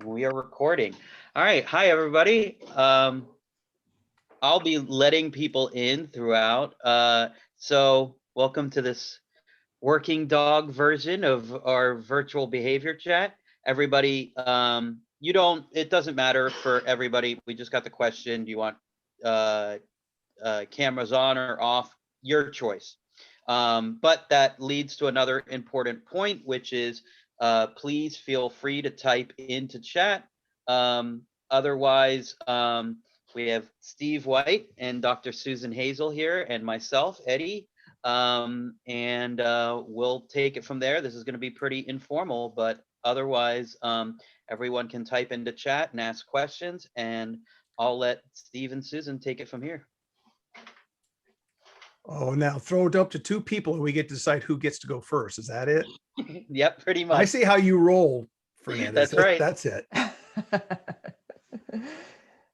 We are recording. All right. Hi, everybody. I'll be letting people in throughout. So welcome to this working dog version of our virtual behavior chat. Everybody, it doesn't matter for everybody. We just got the question. Do you want cameras on or off? Your choice. But that leads to another important point, which is please feel free to type into chat. Otherwise, we have Steve White and Dr. Susan Hazel here and myself, Eddie, and we'll take it from there. This is going to be pretty informal, but otherwise, everyone can type into chat and ask questions, and I'll let Steve and Susan take it from here. Oh, now throw it up to two people and we get to decide who gets to go first. Is that it? Yep, pretty much. I see how you roll, Fernandez. That's right. That's it.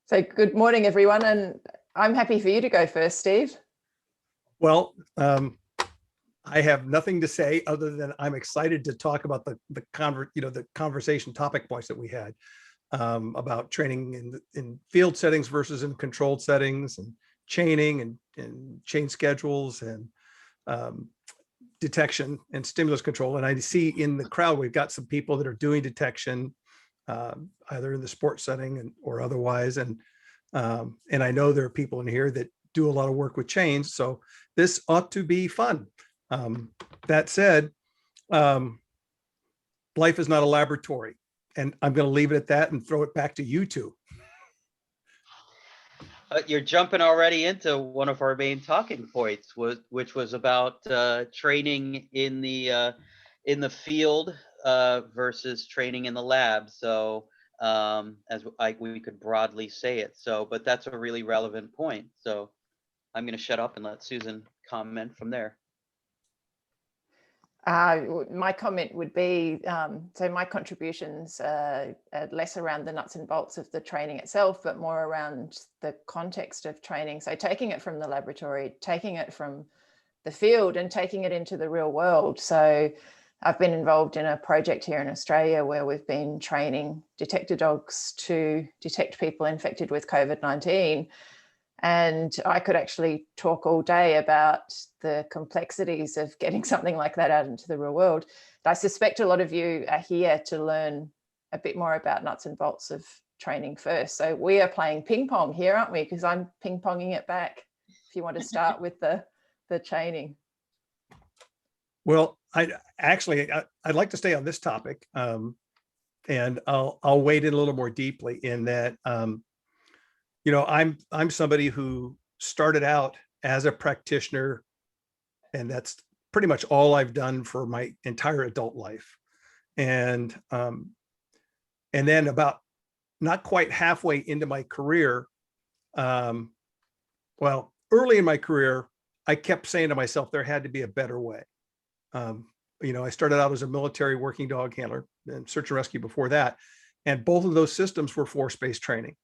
So good morning, everyone. And I'm happy for you to go first, Steve. Well, I have nothing to say other than I'm excited to talk about the conversation topic points that we had about training in field settings versus in controlled settings, and chaining and chain schedules and detection and stimulus control. And I see in the crowd, we've got some people that are doing detection, either in the sports setting or otherwise. And I know there are people in here that do a lot of work with chains. So this ought to be fun. That said, life is not a laboratory, and I'm going to leave it at that and throw it back to you two. You're jumping already into one of our main talking points, which was about training in the field versus training in the lab. So we could broadly say it. So, but that's a really relevant point. So I'm going to shut up and let Susan comment from there. My comment would be, so my contributions are less around the nuts and bolts of the training itself, but more around the context of training. So taking it from the laboratory, taking it from the field and taking it into the real world. So I've been involved in a project here in Australia where we've been training detector dogs to detect people infected with COVID-19. And I could actually talk all day about the complexities of getting something like that out into the real world. But I suspect a lot of you are here to learn a bit more about nuts and bolts of training first. So we are playing ping pong here, aren't we? Because I'm ping ponging it back. If you want to start with the chaining. Well, I'd like to stay on this topic, and I'll wade in a little more deeply in that. I'm somebody who started out as a practitioner, and that's pretty much all I've done for my entire adult life. And then about not quite halfway into my career, early in my career, I kept saying to myself, there had to be a better way. I started out as a military working dog handler and search and rescue before that. And both of those systems were force-based training.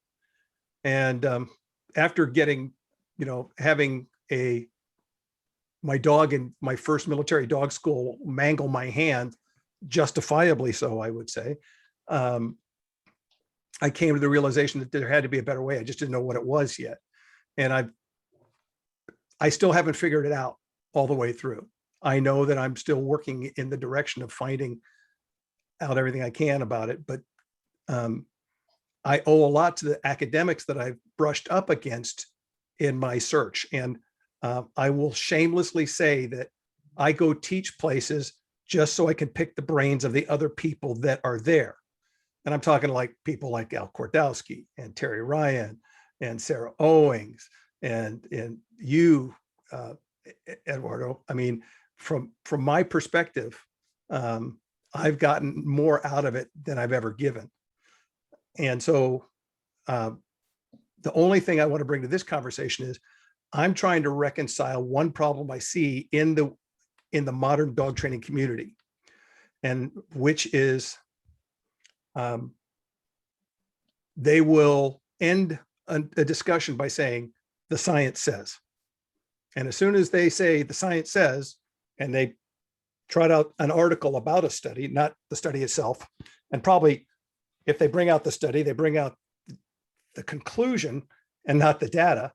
And after getting, having my dog in my first military dog school mangle my hand, justifiably so, I would say, I came to the realization that there had to be a better way. I just didn't know what it was yet. And I still haven't figured it out all the way through. I know that I'm still working in the direction of finding out everything I can about it, but I owe a lot to the academics that I've brushed up against in my search. And I will shamelessly say that I go teach places just so I can pick the brains of the other people that are there. And I'm talking like people like Al Kordowski and Terry Ryan and Sarah Owings and you, Eduardo. I mean, from my perspective, I've gotten more out of it than I've ever given. And so the only thing I want to bring to this conversation is I'm trying to reconcile one problem I see in the modern dog training community, and which is they will end a discussion by saying the science says. And as soon as they say the science says, and they trot out an article about a study, not the study itself, and probably if they bring out the study, they bring out the conclusion and not the data.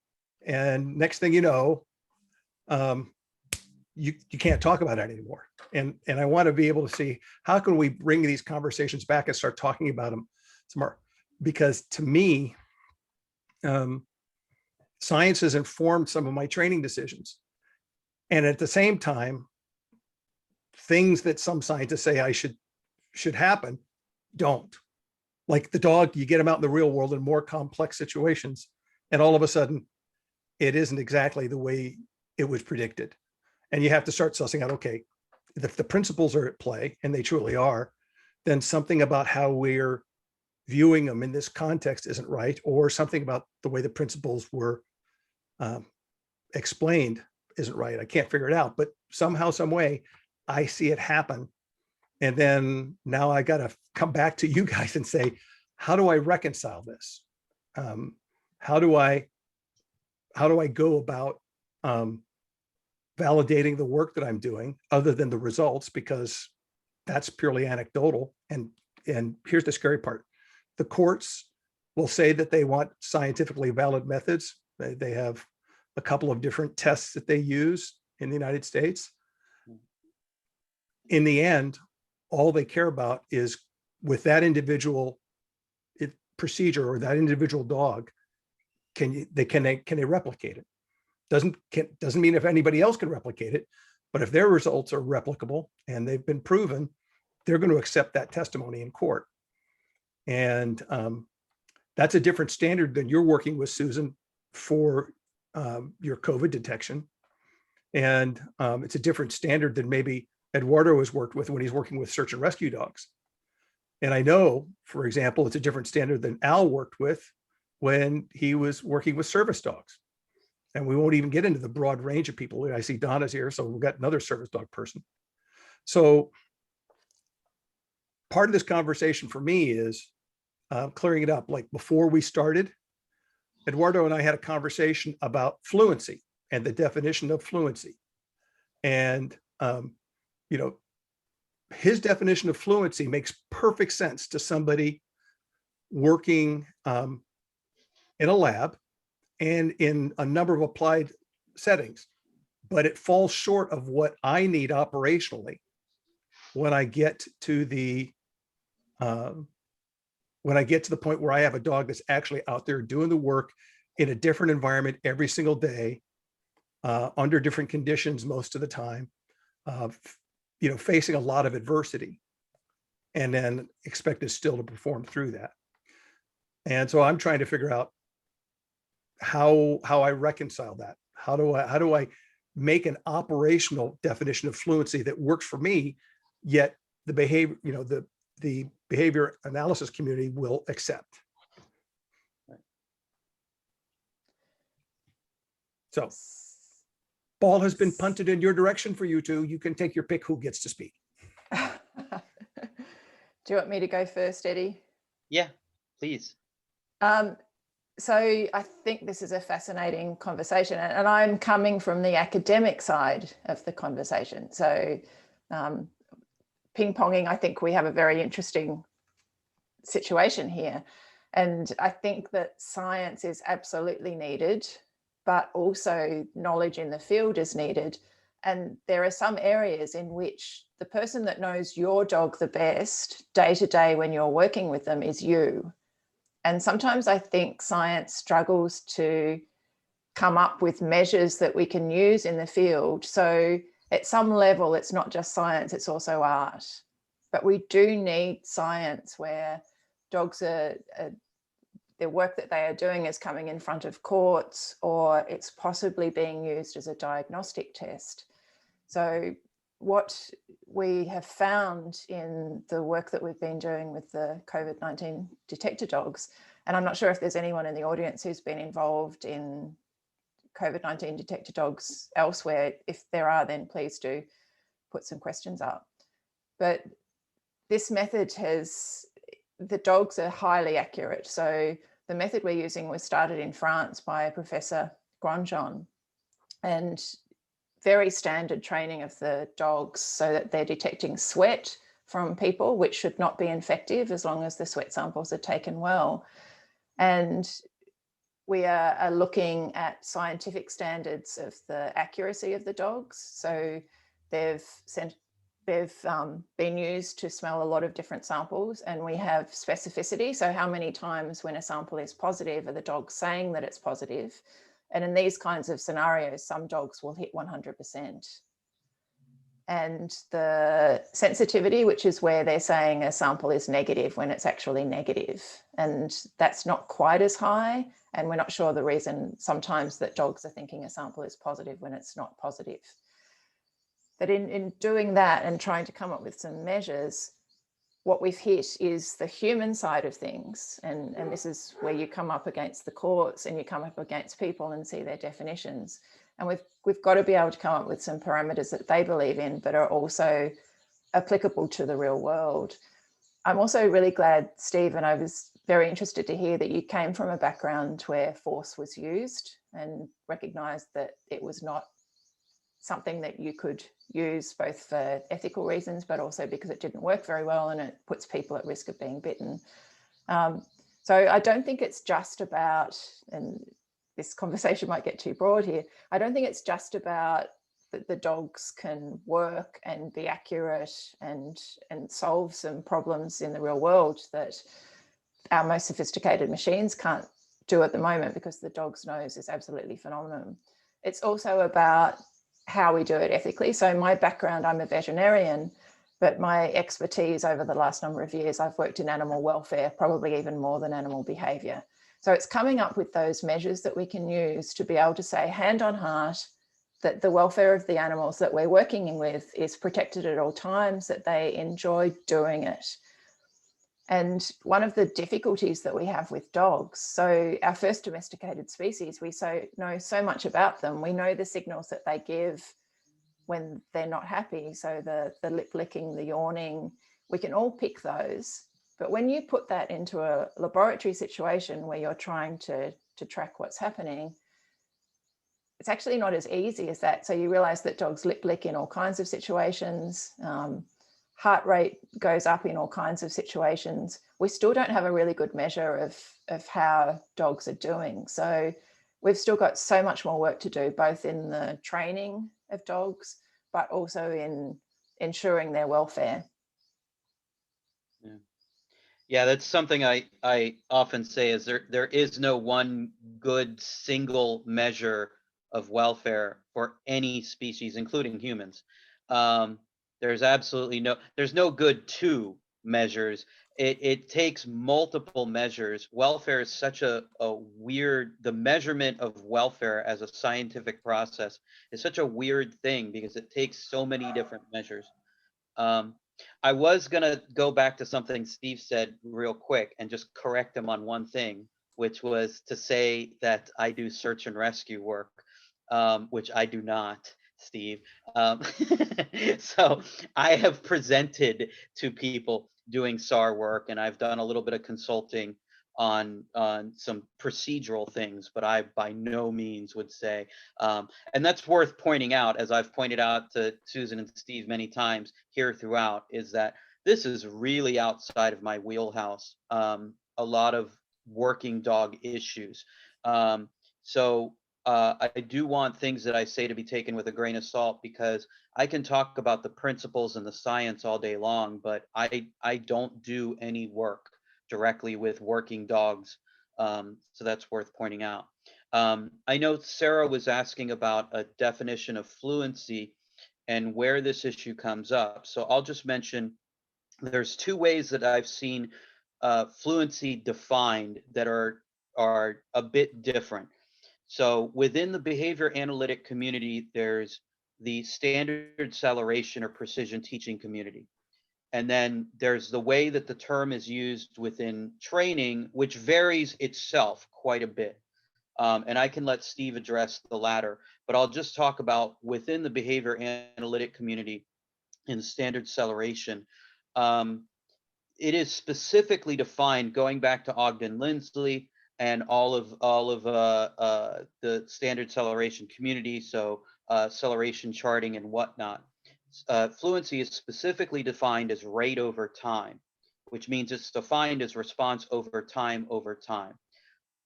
And next thing you know, you can't talk about it anymore. And I want to be able to see how can we bring these conversations back and start talking about them some more, because to me, science has informed some of my training decisions. And at the same time, things that some scientists say I should happen don't. Like the dog, you get them out in the real world in more complex situations, and all of a sudden it isn't exactly the way it was predicted. And you have to start sussing out, okay, if the principles are at play, and they truly are, then something about how we're viewing them in this context isn't right, or something about the way the principles were explained isn't right. I can't figure it out, but somehow, some way, I see it happen. And then now I got to come back to you guys and say, how do I reconcile this? How do I go about validating the work that I'm doing other than the results, because that's purely anecdotal. And here's the scary part. The courts will say that they want scientifically valid methods. They have a couple of different tests that they use in the United States. In the end, all they care about is with that individual procedure or that individual dog, can they replicate it? Doesn't mean if anybody else can replicate it, but if their results are replicable and they've been proven, they're going to accept that testimony in court. And that's a different standard than you're working with, Susan, for your COVID detection. And it's a different standard than maybe Eduardo has worked with when he's working with search and rescue dogs. And I know, for example, it's a different standard than Al worked with when he was working with service dogs. And we won't even get into the broad range of people. I see Donna's here, so we've got another service dog person. So part of this conversation for me is clearing it up. Like before we started, Eduardo and I had a conversation about fluency and the definition of fluency. And, his definition of fluency makes perfect sense to somebody working in a lab and in a number of applied settings, but it falls short of what I need operationally when I get to the point where I have a dog that's actually out there doing the work in a different environment every single day, under different conditions most of the time, facing a lot of adversity, and then expected still to perform through that. And so I'm trying to figure out how I reconcile that. How do I make an operational definition of fluency that works for me, yet the behavior, the behavior analysis community will accept. So ball has been punted in your direction for you two. You can take your pick who gets to speak. Do you want me to go first, Eddie? Yeah, please. So I think this is a fascinating conversation, and I'm coming from the academic side of the conversation. So ping-ponging, I think we have a very interesting situation here. And I think that science is absolutely needed, but also knowledge in the field is needed. And there are some areas in which the person that knows your dog the best day to day when you're working with them is you. And sometimes I think science struggles to come up with measures that we can use in the field. So at some level, it's not just science, it's also art. But we do need science where dogs the work that they are doing is coming in front of courts, or it's possibly being used as a diagnostic test. So what we have found in the work that we've been doing with the COVID-19 detector dogs, and I'm not sure if there's anyone in the audience who's been involved in COVID-19 detector dogs elsewhere. If there are, then please do put some questions up. But this method the dogs are highly accurate. So the method we're using was started in France by Professor Grandjean, and very standard training of the dogs so that they're detecting sweat, from people, which should not be infective as long as the sweat samples are taken well. And we are looking at scientific standards of the accuracy of the dogs. So they've been used to smell a lot of different samples, and we have specificity. So how many times when a sample is positive are the dogs saying that it's positive? And in these kinds of scenarios, some dogs will hit 100%. And the sensitivity, which is where they're saying a sample is negative when it's actually negative. And that's not quite as high. And we're not sure the reason sometimes that dogs are thinking a sample is positive when it's not positive. But in doing that and trying to come up with some measures, what we've hit is the human side of things. And this is where you come up against the courts and you come up against people and see their definitions. And we've got to be able to come up with some parameters that they believe in, but are also applicable to the real world. I'm also really glad, Steve, and I was very interested to hear that you came from a background where force was used and recognised that it was not something that you could use both for ethical reasons, but also because it didn't work very well and it puts people at risk of being bitten. So I don't think it's just about, and this conversation might get too broad here, I don't think it's just about that the dogs can work and be accurate and solve some problems in the real world that our most sophisticated machines can't do at the moment, because the dog's nose is absolutely phenomenal. It's also about how we do it ethically. So my background, I'm a veterinarian, but my expertise over the last number of years, I've worked in animal welfare, probably even more than animal behaviour. So it's coming up with those measures that we can use to be able to say, hand on heart, that the welfare of the animals that we're working with is protected at all times, that they enjoy doing it. And one of the difficulties that we have with dogs, so our first domesticated species, we know so much about them. We know the signals that they give when they're not happy. So the lip licking, the yawning, we can all pick those. But when you put that into a laboratory situation where you're trying to track what's happening, it's actually not as easy as that. So you realize that dogs lip lick in all kinds of situations. Heart rate goes up in all kinds of situations. We still don't have a really good measure of how dogs are doing. So we've still got so much more work to do, both in the training of dogs, but also in ensuring their welfare. Yeah, that's something I often say is there is no one good single measure of welfare for any species, including humans. There's absolutely there's no good two measures. It takes multiple measures. Welfare is such a weird, the measurement of welfare as a scientific process is such a weird thing because it takes so many different measures. I was gonna go back to something Steve said real quick and just correct him on one thing, which was to say that I do search and rescue work, which I do not, Steve. So I have presented to people doing SAR work, and I've done a little bit of consulting on some procedural things, but I by no means would say, and that's worth pointing out, as I've pointed out to Susan and Steve many times here throughout, is that this is really outside of my wheelhouse. A lot of working dog issues. So I do want things that I say to be taken with a grain of salt, because I can talk about the principles and the science all day long, but I don't do any work directly with working dogs. So that's worth pointing out. I know Sarah was asking about a definition of fluency and where this issue comes up. So I'll just mention there's two ways that I've seen fluency defined that are a bit different. So within the behavior analytic community, there's the standard acceleration or precision teaching community. And then there's the way that the term is used within training, which varies itself quite a bit. And I can let Steve address the latter, but I'll just talk about within the behavior analytic community in standard acceleration. It is specifically defined, going back to Ogden Lindsley and all of the standard acceleration community, so acceleration charting and whatnot. fluency is specifically defined as rate over time, which means it's defined as response over time over time.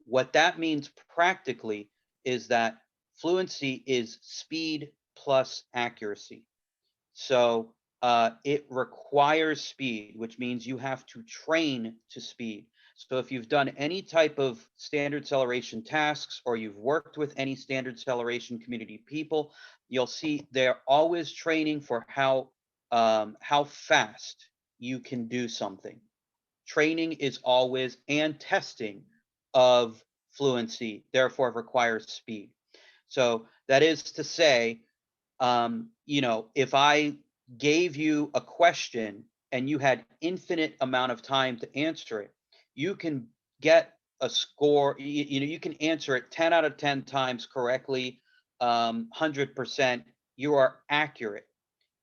What that means practically is that fluency is speed plus accuracy. So it requires speed, which means you have to train to speed. So if you've done any type of standard acceleration tasks, or you've worked with any standard acceleration community people, you'll see they're always training for how fast you can do something. Training is always, and testing of fluency, therefore it requires speed. So that is to say, if I gave you a question and you had infinite amount of time to answer it, you can get a score. You can answer it 10 out of 10 times correctly, 100%. You are accurate,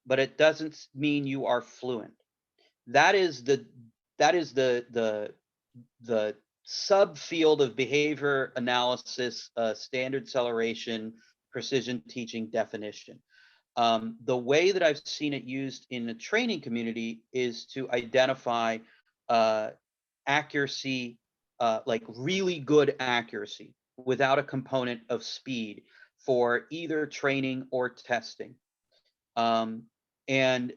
but it doesn't mean you are fluent. That is the subfield of behavior analysis, standard acceleration, precision teaching definition. The way that I've seen it used in the training community is to identify accuracy, like really good accuracy without a component of speed for either training or testing. And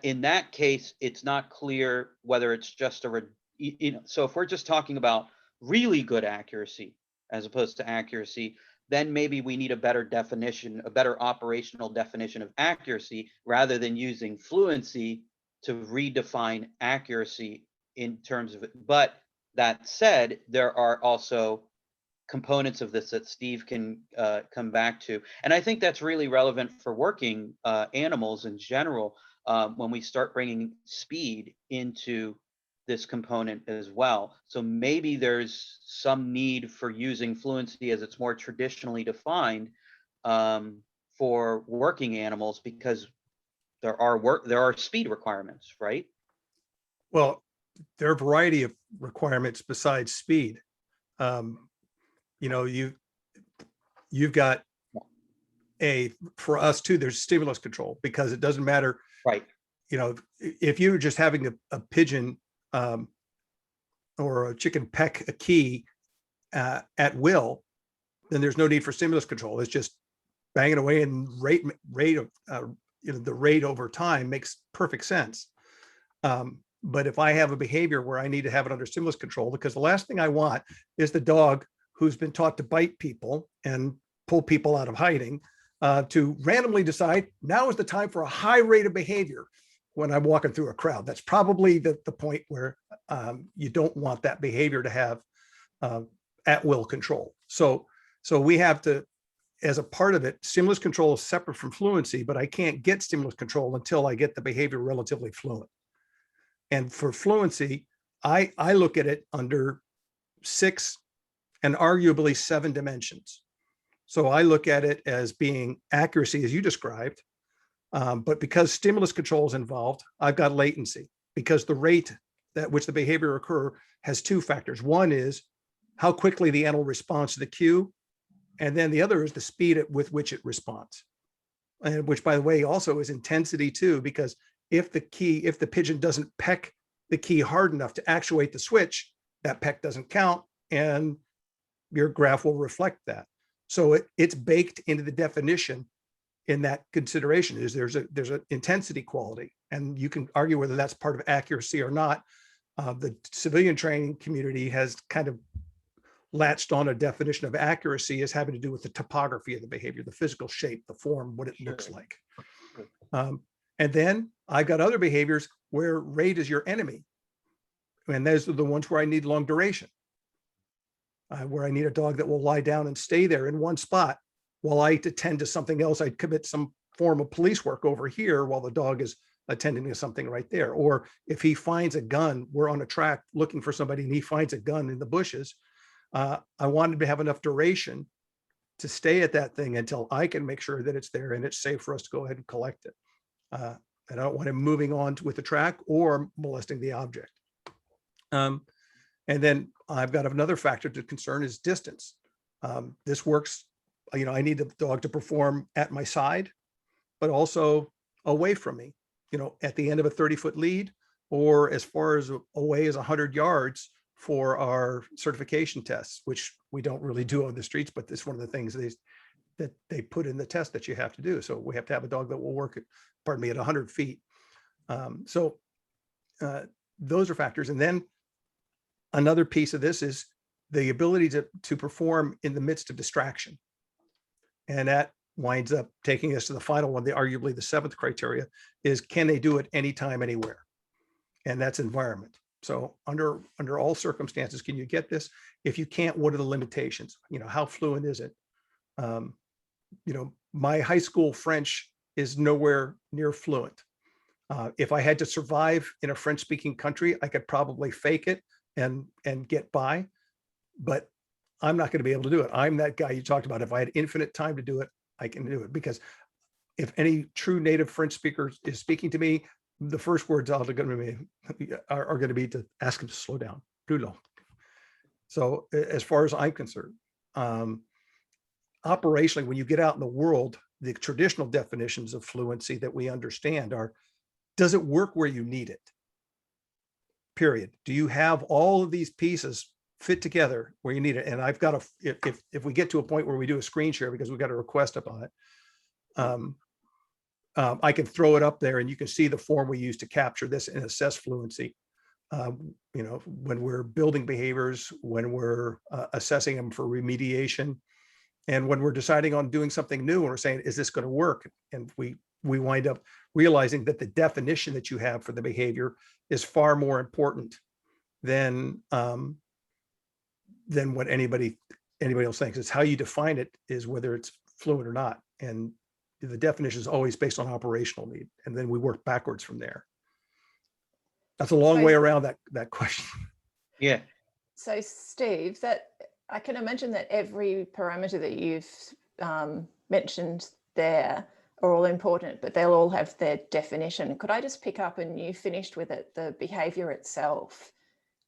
in that case, it's not clear whether it's just so if we're just talking about really good accuracy as opposed to accuracy, then maybe we need a better definition, a better operational definition of accuracy, rather than using fluency to redefine accuracy in terms of it. But that said, there are also components of this that Steve can come back to. And I think that's really relevant for working animals in general, when we start bringing speed into this component as well. So maybe there's some need for using fluency as it's more traditionally defined for working animals, because there are speed requirements, right? Well, there are a variety of requirements besides speed. You've got for us too, there's stimulus control, because it doesn't matter. Right. If you're just having a pigeon or a chicken peck a key at will, then there's no need for stimulus control. It's just banging away, and the rate over time makes perfect sense. But if I have a behavior where I need to have it under stimulus control, because the last thing I want is the dog who's been taught to bite people and pull people out of hiding to randomly decide now is the time for a high rate of behavior when I'm walking through a crowd. That's probably the point where you don't want that behavior to have at will control. So we have to, as a part of it, stimulus control is separate from fluency, but I can't get stimulus control until I get the behavior relatively fluent. And for fluency, I look at it under 6 and arguably 7 dimensions. So I look at it as being accuracy, as you described, but because stimulus control is involved, I've got latency, because the rate at which the behavior occur has 2 factors. One is how quickly the animal responds to the cue, and then the other is the speed with which it responds, and which, by the way, also is intensity too, because if the pigeon doesn't peck the key hard enough to actuate the switch, that peck doesn't count, and your graph will reflect that. So it's baked into the definition in that consideration. Is there's an intensity quality, and you can argue whether that's part of accuracy or not. The civilian training community has kind of latched on a definition of accuracy as having to do with the topography of the behavior, the physical shape, the form, what it looks like. And then I've got other behaviors where rate is your enemy. And those are the ones where I need long duration, where I need a dog that will lie down and stay there in one spot while I attend to something else. I'd commit some form of police work over here while the dog is attending to something right there. Or if he finds a gun, we're on a track looking for somebody and he finds a gun in the bushes. I want him to have enough duration to stay at that thing until I can make sure that it's there and it's safe for us to go ahead and collect it. And I don't want him moving on with the track or molesting the object. And then I've got another factor to concern is distance. This works, I need the dog to perform at my side, but also away from me, at the end of a 30-foot lead, or as far as away as 100 yards for our certification tests, which we don't really do on the streets, but it's one of the things that they put in the test that you have to do. So we have to have a dog that will work at 100 feet. Those are factors. And then another piece of this is the ability to perform in the midst of distraction. And that winds up taking us to the final one, arguably the seventh criteria is, can they do it anytime, anywhere? And that's environment. So under all circumstances, can you get this? If you can't, what are the limitations? How fluent is it? My high school French is nowhere near fluent. If I had to survive in a French-speaking country, I could probably fake it and get by, but I'm not going to be able to do it. I'm that guy you talked about. If I had infinite time to do it, I can do it, because if any true native French speaker is speaking to me, the first words are going to be to ask him to slow down. So as far as I'm concerned, operationally, when you get out in the world, the traditional definitions of fluency that we understand are, does it work where you need it? Period. Do you have all of these pieces fit together where you need it? And I've got if we get to a point where we do a screen share, because we've got a request up on it, I can throw it up there and you can see the form we use to capture this and assess fluency. When we're building behaviors, when we're assessing them for remediation, and when we're deciding on doing something new and we're saying, is this going to work? And we wind up realizing that the definition that you have for the behavior is far more important than what anybody else thinks. It's how you define it is whether it's fluent or not. And the definition is always based on operational need. And then we work backwards from there. That's a long way around that question. Yeah. So Steve, that I can imagine that every parameter that you've mentioned there are all important, but they'll all have their definition. Could I just pick up, and you finished with it, the behavior itself,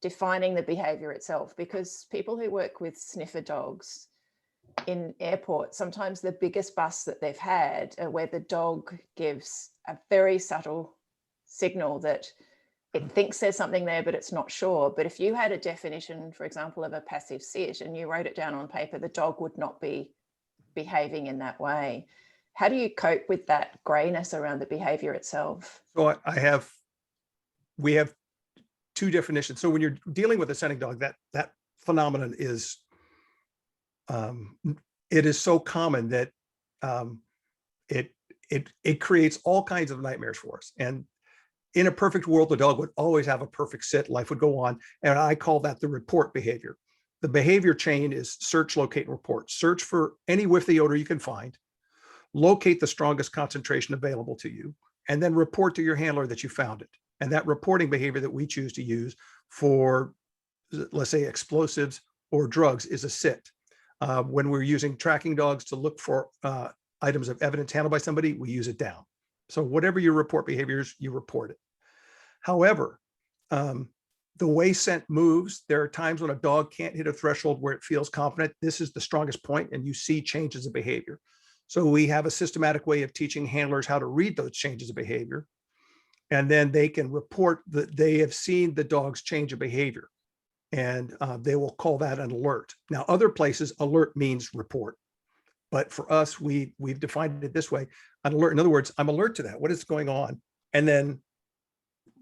defining the behavior itself, because people who work with sniffer dogs in airports, sometimes the biggest busts that they've had are where the dog gives a very subtle signal that it thinks there's something there, but it's not sure. But if you had a definition, for example, of a passive sit, and you wrote it down on paper, the dog would not be behaving in that way. How do you cope with that grayness around the behavior itself? So we have two definitions. So when you're dealing with a scenting dog, that phenomenon is, it is so common that it creates all kinds of nightmares for us. And in a perfect world, the dog would always have a perfect sit, life would go on. And I call that the report behavior. The behavior chain is search, locate, and report. Search for any whiff the odor you can find, locate the strongest concentration available to you, and then report to your handler that you found it. And that reporting behavior that we choose to use for, let's say, explosives or drugs is a sit. When we're using tracking dogs to look for items of evidence handled by somebody, we use it down. So whatever your report behaviors, you report it. However, the way scent moves, there are times when a dog can't hit a threshold where it feels confident. This is the strongest point, and you see changes of behavior. So we have a systematic way of teaching handlers how to read those changes of behavior. And then they can report that they have seen the dog's change of behavior. And they will call that an alert. Now, other places, alert means report. But for us, we've defined it this way. An alert, in other words, I'm alert to that. What is going on? And then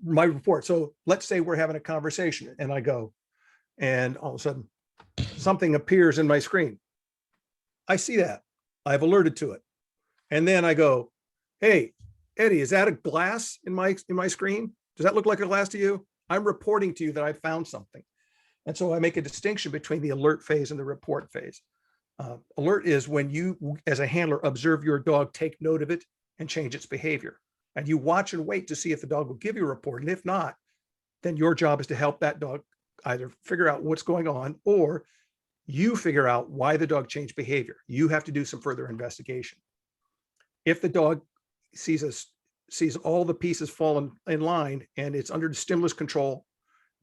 my report. So let's say we're having a conversation and I go, and all of a sudden something appears in my screen. I see that. I've alerted to it. And then I go, hey, Eddie, is that a glass in my screen? Does that look like a glass to you? I'm reporting to you that I found something. And so I make a distinction between the alert phase and the report phase. Alert is when you, as a handler, observe your dog, take note of it, and change its behavior. And you watch and wait to see if the dog will give you a report. And if not, then your job is to help that dog either figure out what's going on, or you figure out why the dog changed behavior. You have to do some further investigation. If the dog sees all the pieces fall in line and it's under the stimulus control,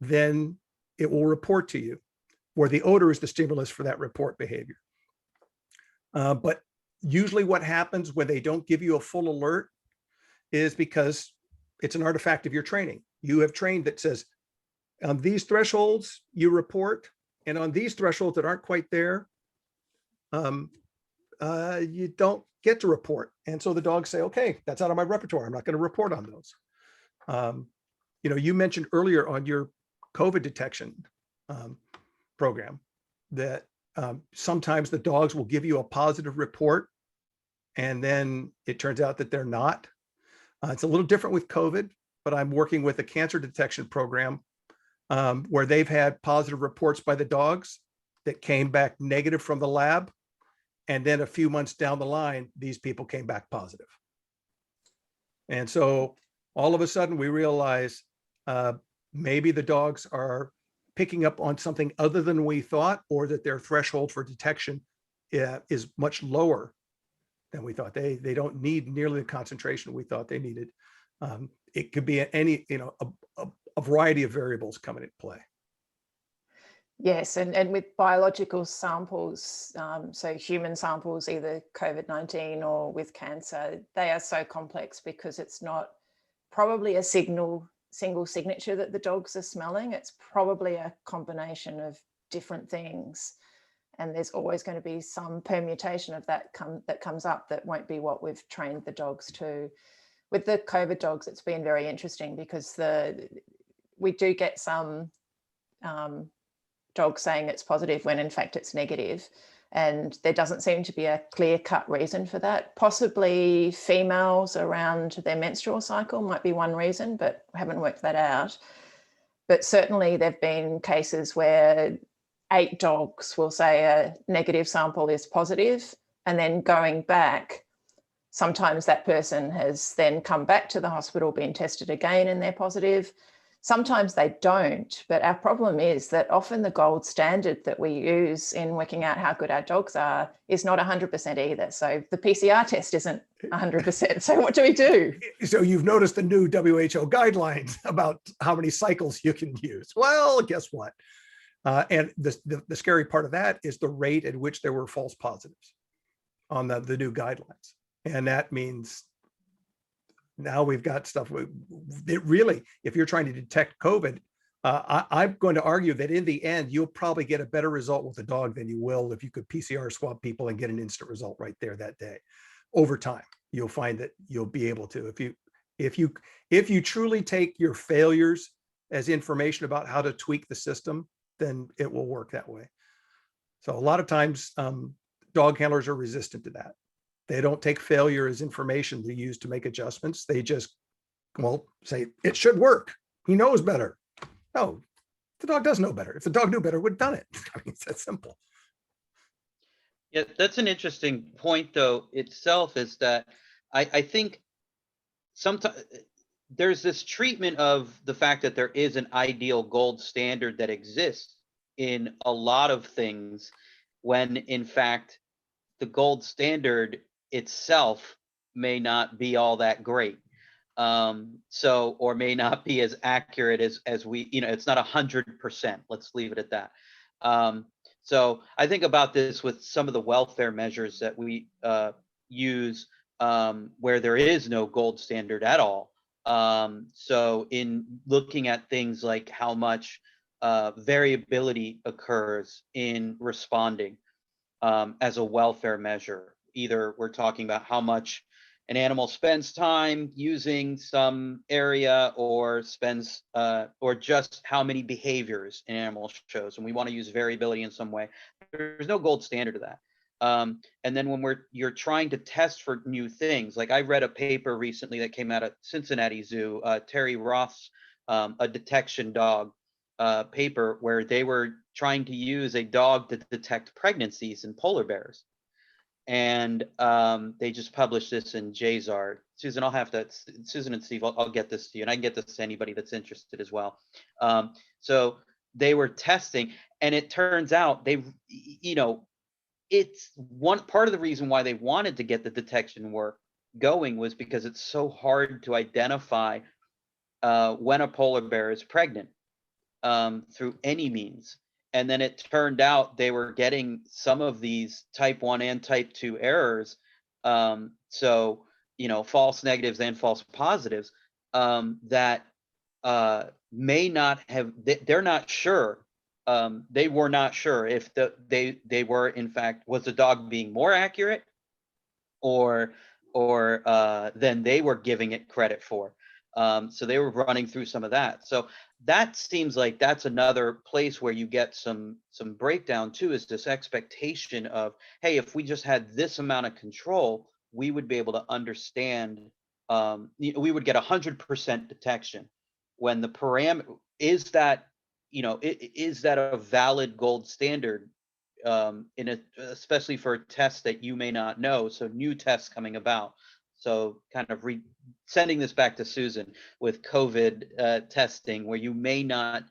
then it will report to you, where the odor is the stimulus for that report behavior. But usually what happens when they don't give you a full alert is because it's an artifact of your training. You have trained that says on these thresholds you report, and on these thresholds that aren't quite there, you don't get to report. And so the dogs say, okay, that's out of my repertoire. I'm not going to report on those. You mentioned earlier on your COVID detection program that sometimes the dogs will give you a positive report, and then it turns out that they're not. It's a little different with COVID, but I'm working with a cancer detection program where they've had positive reports by the dogs that came back negative from the lab. And then a few months down the line, these people came back positive. And so all of a sudden we realize maybe the dogs are picking up on something other than we thought, or that their threshold for detection is much lower than we thought. They don't need nearly the concentration we thought they needed. It could be any, a variety of variables coming into play. Yes, and with biological samples, so human samples, either COVID-19 or with cancer, they are so complex because it's not probably a single signature that the dogs are smelling. It's probably a combination of different things. And there's always going to be some permutation of that comes up that won't be what we've trained the dogs to. With the COVID dogs, it's been very interesting because we do get some dogs saying it's positive when in fact it's negative. And there doesn't seem to be a clear-cut reason for that. Possibly females around their menstrual cycle might be one reason, but I haven't worked that out. But certainly there've been cases where 8 dogs will say a negative sample is positive, and then going back, sometimes that person has then come back to the hospital, been tested again, and they're positive. Sometimes they don't, but our problem is that often the gold standard that we use in working out how good our dogs are is not 100% either. So the PCR test isn't 100%. So what do we do? So you've noticed the new WHO guidelines about how many cycles you can use. Well, guess what? And the scary part of that is the rate at which there were false positives on the new guidelines. And that means now we've got stuff that really, if you're trying to detect COVID, I'm going to argue that in the end, you'll probably get a better result with a dog than you will if you could PCR swab people and get an instant result right there that day. Over time, you'll find that you'll be able to, if you truly take your failures as information about how to tweak the system, then it will work that way. So a lot of times dog handlers are resistant to that. They don't take failure as information to use to make adjustments. They just, say it should work. He knows better. No, the dog does know better. If the dog knew better, would have done it. I mean, it's that simple. Yeah, that's an interesting point, though, itself, is that I think sometimes there's this treatment of the fact that there is an ideal gold standard that exists in a lot of things, when in fact the gold standard itself may not be all that great. Or may not be as accurate as we, it's not 100%. Let's leave it at that. So I think about this with some of the welfare measures that we use, where there is no gold standard at all. So in looking at things like how much variability occurs in responding as a welfare measure, either we're talking about how much an animal spends time using some area, or spends or just how many behaviors an animal shows, and we want to use variability in some way. There's no gold standard to that. And then when you're trying to test for new things, like I read a paper recently that came out of Cincinnati Zoo, Terry Roth's a detection dog paper, where they were trying to use a dog to detect pregnancies in polar bears. And they just published this in JZAR. Susan, Susan and Steve, I'll get this to you, and I can get this to anybody that's interested as well. So they were testing, and it turns out it's one part of the reason why they wanted to get the detection work going was because it's so hard to identify when a polar bear is pregnant through any means. And then it turned out they were getting some of these type 1 and type 2 errors. So, false negatives and false positives, that may not have, they're not sure. They were not sure if they were, in fact, was the dog being more accurate or than they were giving it credit for. So they were running through some of that. So that seems like that's another place where you get some breakdown too, is this expectation of, hey, if we just had this amount of control, we would be able to understand, we would get 100% detection. When the parameter is that, is that a valid gold standard, especially for tests that you may not know, so new tests coming about. So kind of sending this back to Susan with COVID testing, where you may not,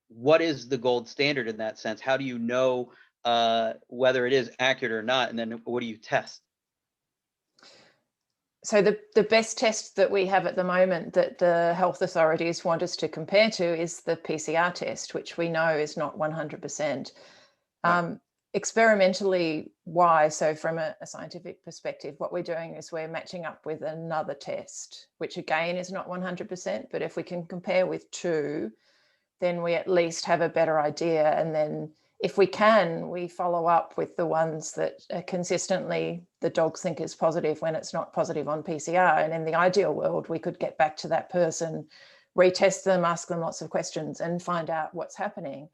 what is the gold standard in that sense? How do you know whether it is accurate or not? And then what do you test? So the best test that we have at the moment that the health authorities want us to compare to is the PCR test, which we know is not 100%. Right. Experimentally, why? So from a scientific perspective, what we're doing is we're matching up with another test, which again is not 100%, but if we can compare with two, then we at least have a better idea. And then if we can, we follow up with the ones that are consistently the dogs think is positive when it's not positive on PCR. And in the ideal world, we could get back to that person, retest them, ask them lots of questions and find out what's happening.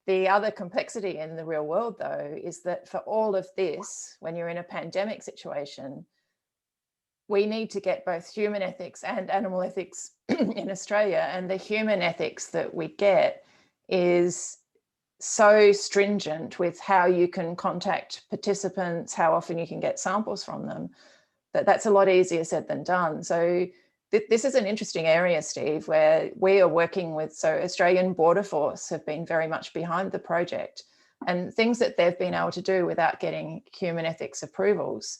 The other complexity in the real world, though, is that for all of this, when you're in a pandemic situation, we need to get both human ethics and animal ethics in Australia. And the human ethics that we get is so stringent with how you can contact participants, how often you can get samples from them, that's a lot easier said than done. So this is an interesting area, Steve, where we are working with, so Australian Border Force have been very much behind the project, and things that they've been able to do without getting human ethics approvals.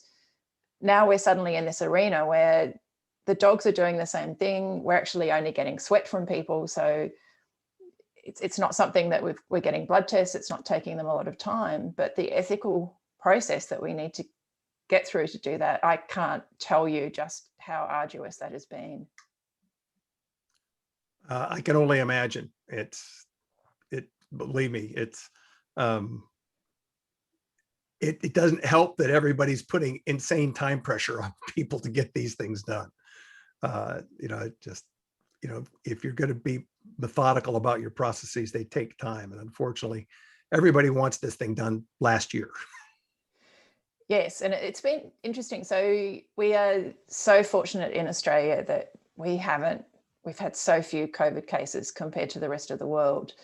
Now we're suddenly in this arena where the dogs are doing the same thing. We're actually only getting sweat from people. So it's not something that we're getting blood tests. It's not taking them a lot of time, but the ethical process that we need to get through to do that, I can't tell you just how arduous that has been. I can only imagine. Believe me, it doesn't help that everybody's putting insane time pressure on people to get these things done. If you're going to be methodical about your processes, they take time. And unfortunately, everybody wants this thing done last year. Yes, and it's been interesting. So we are so fortunate in Australia that we've had so few COVID cases compared to the rest of the world.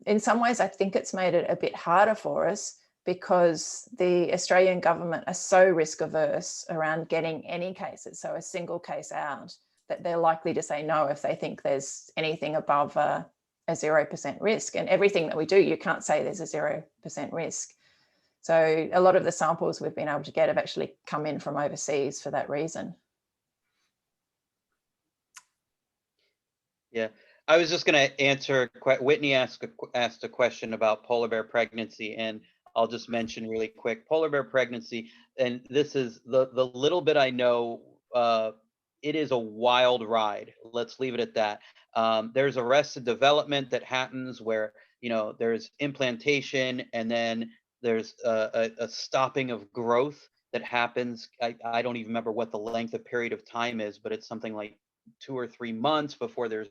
In some ways, I think it's made it a bit harder for us because the Australian government are so risk averse around getting any cases, so a single case out, that they're likely to say no if they think there's anything above a 0% risk. And everything that we do, you can't say there's a 0% risk. So a lot of the samples we've been able to get have actually come in from overseas for that reason. Yeah, I was just going to answer. Whitney asked a question about polar bear pregnancy, and I'll just mention really quick polar bear pregnancy. And this is the little bit I know. It is a wild ride. Let's leave it at that. There's arrested development that happens where there's implantation and then there's a stopping of growth that happens. I don't even remember what the length of period of time is, but it's something like 2 or 3 months before there's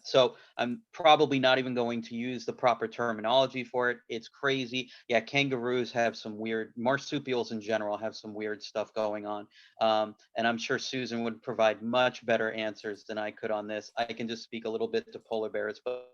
so I'm probably not even going to use the proper terminology for it. It's crazy. Yeah, kangaroos have some weird, marsupials in general have some weird stuff going on. And I'm sure Susan would provide much better answers than I could on this. I can just speak a little bit to polar bears, but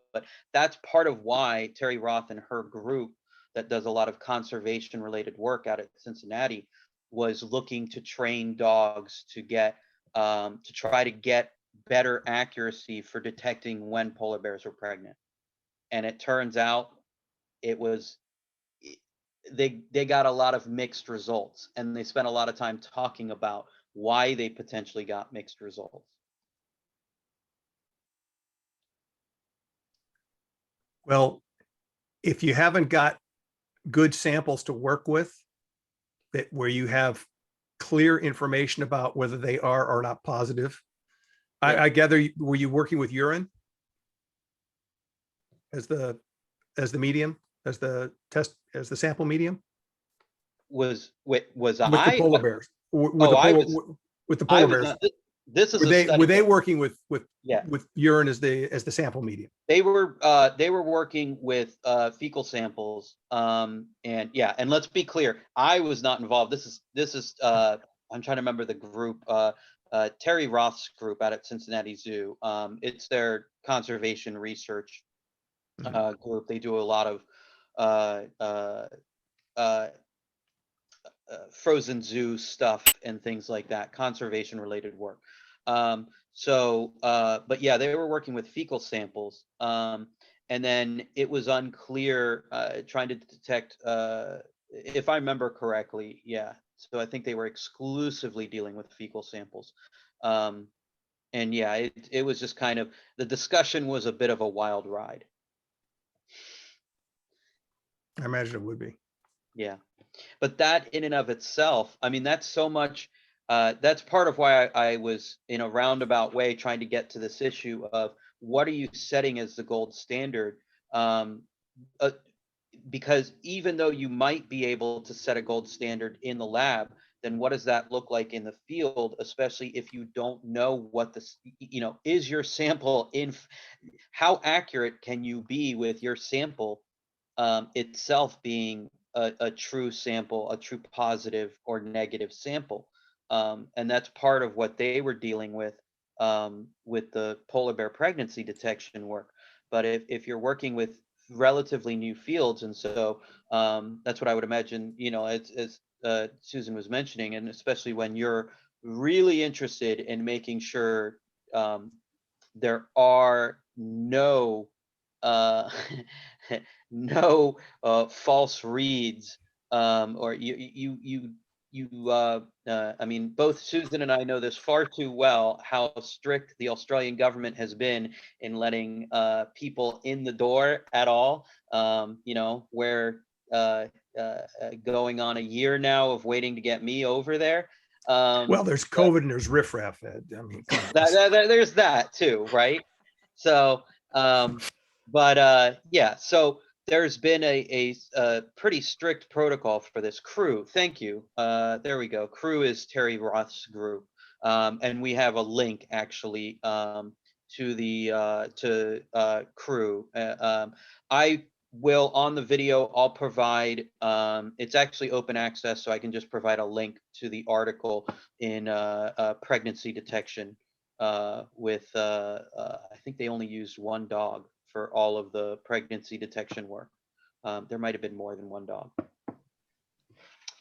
that's part of why Terry Roth and her group that does a lot of conservation related work out at Cincinnati was looking to train dogs to get to try to get better accuracy for detecting when polar bears were pregnant. And it turns out they got a lot of mixed results, and they spent a lot of time talking about why they potentially got mixed results. Well, if you haven't got good samples to work with, where you have clear information about whether they are or not positive. Yeah. I gather, were you working with urine as the medium, as the sample medium? Was With the I? polar bears, with the I polar was bears, not. This is were a they study. working with Yeah. urine as the sample medium? They were working with fecal samples. And yeah, and let's be clear, I was not involved. This is I'm trying to remember the group, Terry Roth's group out at Cincinnati Zoo. It's their conservation research group. They do a lot of uh, frozen zoo stuff and things like that, conservation related work. But yeah, they were working with fecal samples. And then it was unclear, trying to detect, if I remember correctly, yeah. So I think they were exclusively dealing with fecal samples. And yeah, it was just kind of, the discussion was a bit of a wild ride. I imagine it would be. Yeah. But that in and of itself, I mean, that's so much, that's part of why I was in a roundabout way trying to get to this issue of what are you setting as the gold standard? Because even though you might be able to set a gold standard in the lab, then what does that look like in the field, especially if you don't know what this, is your sample how accurate can you be with your sample itself being a true sample, a true positive or negative sample. And that's part of what they were dealing with the polar bear pregnancy detection work. But if you're working with relatively new fields, and so that's what I would imagine, as Susan was mentioning, and especially when you're really interested in making sure there are no no false reads, or I mean, both Susan and I know this far too well, how strict the Australian government has been in letting people in the door at all. Where going on a year now of waiting to get me over there. Well, there's COVID and there's riffraff, Ed. I mean, come on. There's that too, right? So, yeah, so there's been a pretty strict protocol for this. CREW, thank you. There we go. CREW is Terry Roth's group, and we have a link actually to the CREW. I will, on the video, I'll provide, it's actually open access, so I can just provide a link to the article in pregnancy detection with I think they only used one dog for all of the pregnancy detection work. There might have been more than one dog.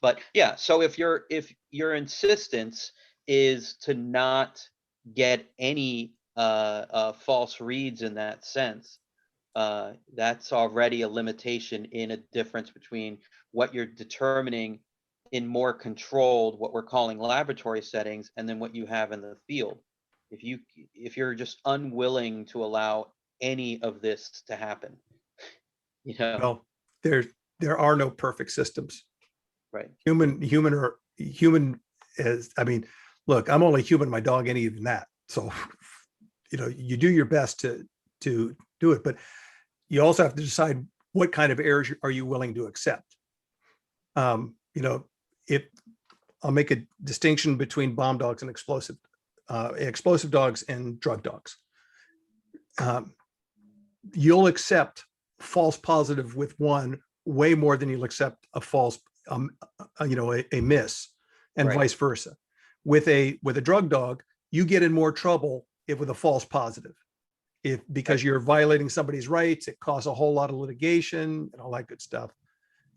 But yeah, so if your insistence is to not get any false reads in that sense, that's already a limitation in a difference between what you're determining in more controlled, what we're calling laboratory settings, and then what you have in the field. If you're just unwilling to allow any of this to happen, Well, there are no perfect systems. Right. Human is, I mean, look, I'm only human, my dog ain't even that. So, you do your best to do it, but you also have to decide what kind of errors are you willing to accept. If I'll make a distinction between bomb dogs and explosive dogs and drug dogs. You'll accept false positive with one way more than you'll accept a false, a miss, and Right. vice versa. With a drug dog, you get in more trouble with a false positive, because you're violating somebody's rights. It costs a whole lot of litigation and all that good stuff.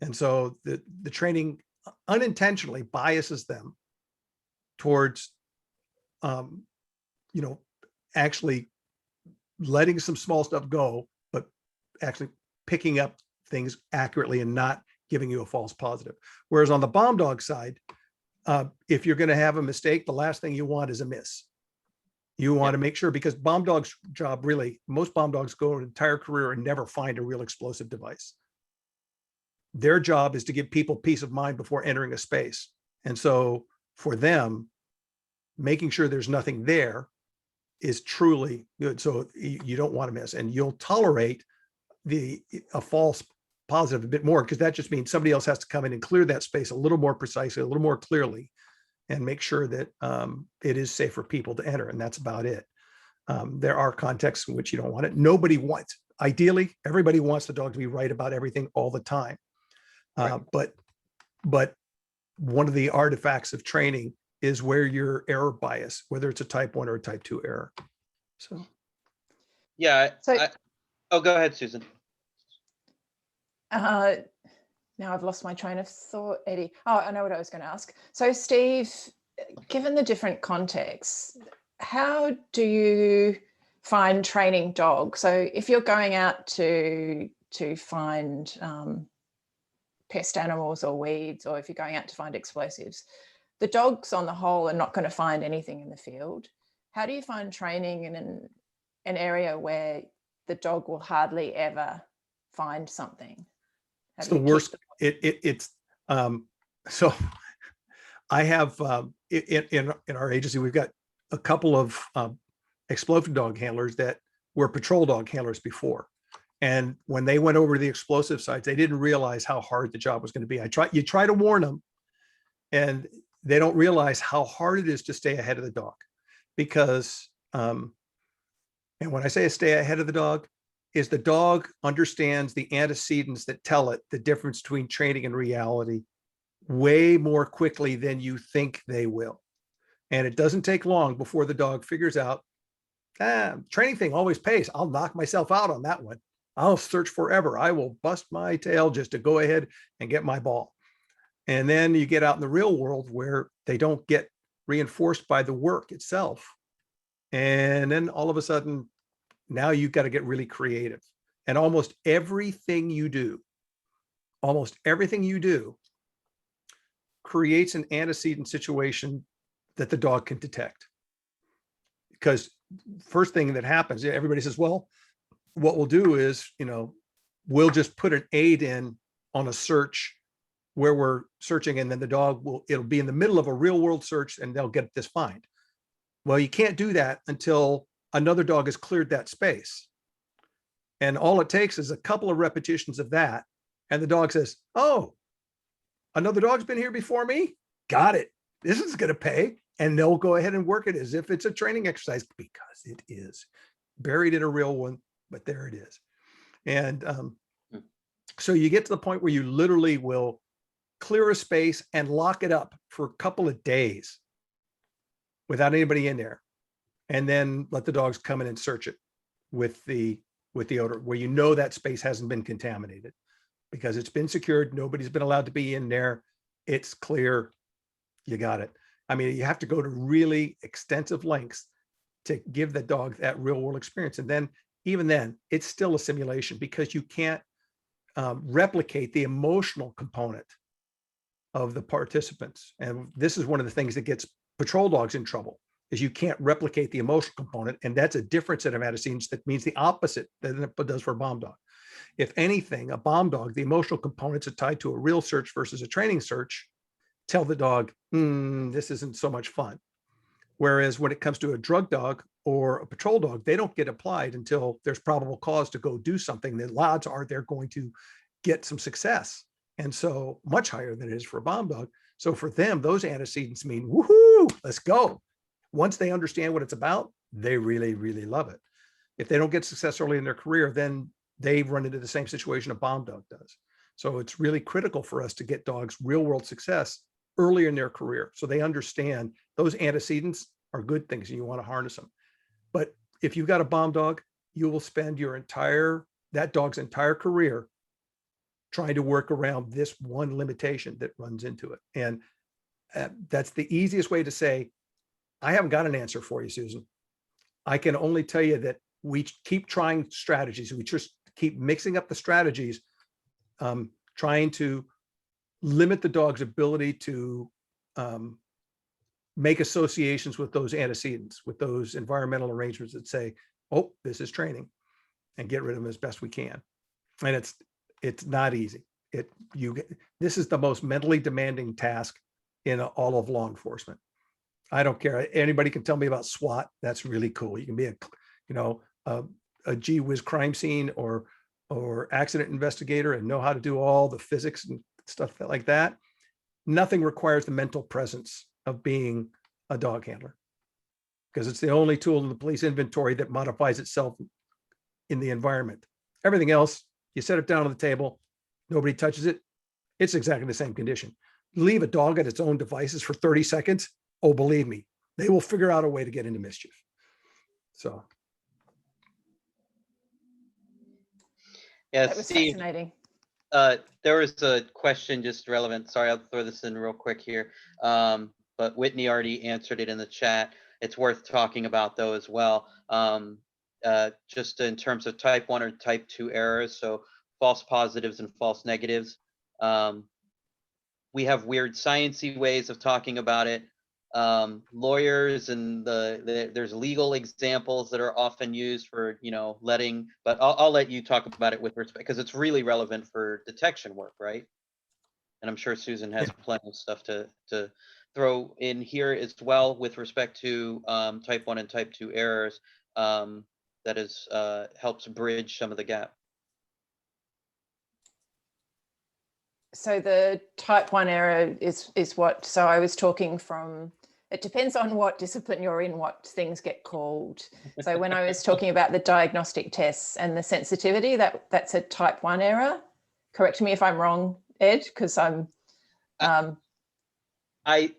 And so the training unintentionally biases them towards, actually letting some small stuff go, but actually picking up things accurately and not giving you a false positive. Whereas on the bomb dog side, if you're going to have a mistake, the last thing you want is a miss. You want to make sure, because bomb dogs' job, really, most bomb dogs go an entire career and never find a real explosive device. Their job is to give people peace of mind before entering a space. And so for them, making sure there's nothing there is truly good. So you don't want to miss, and you'll tolerate a false positive a bit more, because that just means somebody else has to come in and clear that space a little more precisely, a little more clearly, and make sure that it is safe for people to enter. And that's about it. There are contexts in which you don't want it. Nobody wants, ideally, everybody wants the dog to be right about everything all the time. Right. But one of the artifacts of training is where your error bias, whether it's a type 1 or a type 2 error. So Yeah. So- Oh, go ahead, Susan. Now I've lost my train of thought, Eddie. Oh, I know what I was going to ask. So Steve, given the different contexts, how do you find training dogs? So if you're going out to find pest animals or weeds, or if you're going out to find explosives, the dogs on the whole are not going to find anything in the field. How do you find training in an area where the dog will hardly ever find something? it's the worst. It's so I have in our agency, we've got a couple of explosive dog handlers that were patrol dog handlers before. And when they went over to the explosive sites, they didn't realize how hard the job was going to be. You try to warn them, and they don't realize how hard it is to stay ahead of the dog, because and when I say stay ahead of the dog, is the dog understands the antecedents that tell it the difference between training and reality way more quickly than you think they will. And it doesn't take long before the dog figures out, training thing always pays. I'll knock myself out on that one. I'll search forever. I will bust my tail just to go ahead and get my ball. And then you get out in the real world where they don't get reinforced by the work itself. And then all of a sudden, now you've got to get really creative. And almost everything you do creates an antecedent situation that the dog can detect. Because first thing that happens, everybody says, well, what we'll do is, we'll just put an aid in on a search where we're searching, and then the dog it'll be in the middle of a real world search and they'll get this find. Well, you can't do that until another dog has cleared that space. And all it takes is a couple of repetitions of that. And the dog says, oh, another dog's been here before me? Got it. This is going to pay. And they'll go ahead and work it as if it's a training exercise, because it is buried in a real one, but there it is. And so you get to the point where you literally will clear a space and lock it up for a couple of days without anybody in there, and then let the dogs come in and search it with the odor, where that space hasn't been contaminated because it's been secured. Nobody's been allowed to be in there. It's clear. You got it. I mean, you have to go to really extensive lengths to give the dog that real world experience. And then even then, it's still a simulation, because you can't replicate the emotional component of the participants. And this is one of the things that gets patrol dogs in trouble, is you can't replicate the emotional component. And that's a different set of antecedents that means the opposite than it does for a bomb dog. If anything, a bomb dog, the emotional components are tied to a real search versus a training search, tell the dog, this isn't so much fun. Whereas when it comes to a drug dog or a patrol dog, they don't get applied until there's probable cause to go do something. The odds are they're going to get some success. And so much higher than it is for a bomb dog. So for them, those antecedents mean, woohoo, let's go. Once they understand what it's about, they really, really love it. If they don't get success early in their career, then they run into the same situation a bomb dog does. So it's really critical for us to get dogs real world success earlier in their career, so they understand those antecedents are good things and you want to harness them. But if you've got a bomb dog, you will spend that dog's entire career trying to work around this one limitation that runs into it. And that's the easiest way to say, I haven't got an answer for you, Susan. I can only tell you that we keep trying strategies. We just keep mixing up the strategies, trying to limit the dog's ability to make associations with those antecedents, with those environmental arrangements that say, oh, this is training, and get rid of them as best we can. And it's not easy. This is the most mentally demanding task in all of law enforcement. I don't care. Anybody can tell me about SWAT. That's really cool. You can be a gee whiz crime scene or accident investigator and know how to do all the physics and stuff like that. Nothing requires the mental presence of being a dog handler, because it's the only tool in the police inventory that modifies itself in the environment. Everything else, you set it down on the table, nobody touches it, it's exactly the same condition. Leave a dog at its own devices for 30 seconds. Oh, believe me, they will figure out a way to get into mischief. So. Yeah, That was Steve, fascinating. there was a question just relevant. Sorry, I'll throw this in real quick here. But Whitney already answered it in the chat. It's worth talking about though as well. Just in terms of type 1 or type 2 errors, so false positives and false negatives. We have weird sciencey ways of talking about it. Lawyers and there's legal examples that are often used for, letting, but I'll let you talk about it with respect, because it's really relevant for detection work, right? And I'm sure Susan has plenty of stuff to throw in here as well with respect to type 1 and type 2 errors. That is helps bridge some of the gap. So the type 1 error is what, so I was talking from, it depends on what discipline you're in, what things get called. So when I was talking about the diagnostic tests and the sensitivity, that's a type 1 error. Correct me if I'm wrong, Ed, because I'm... I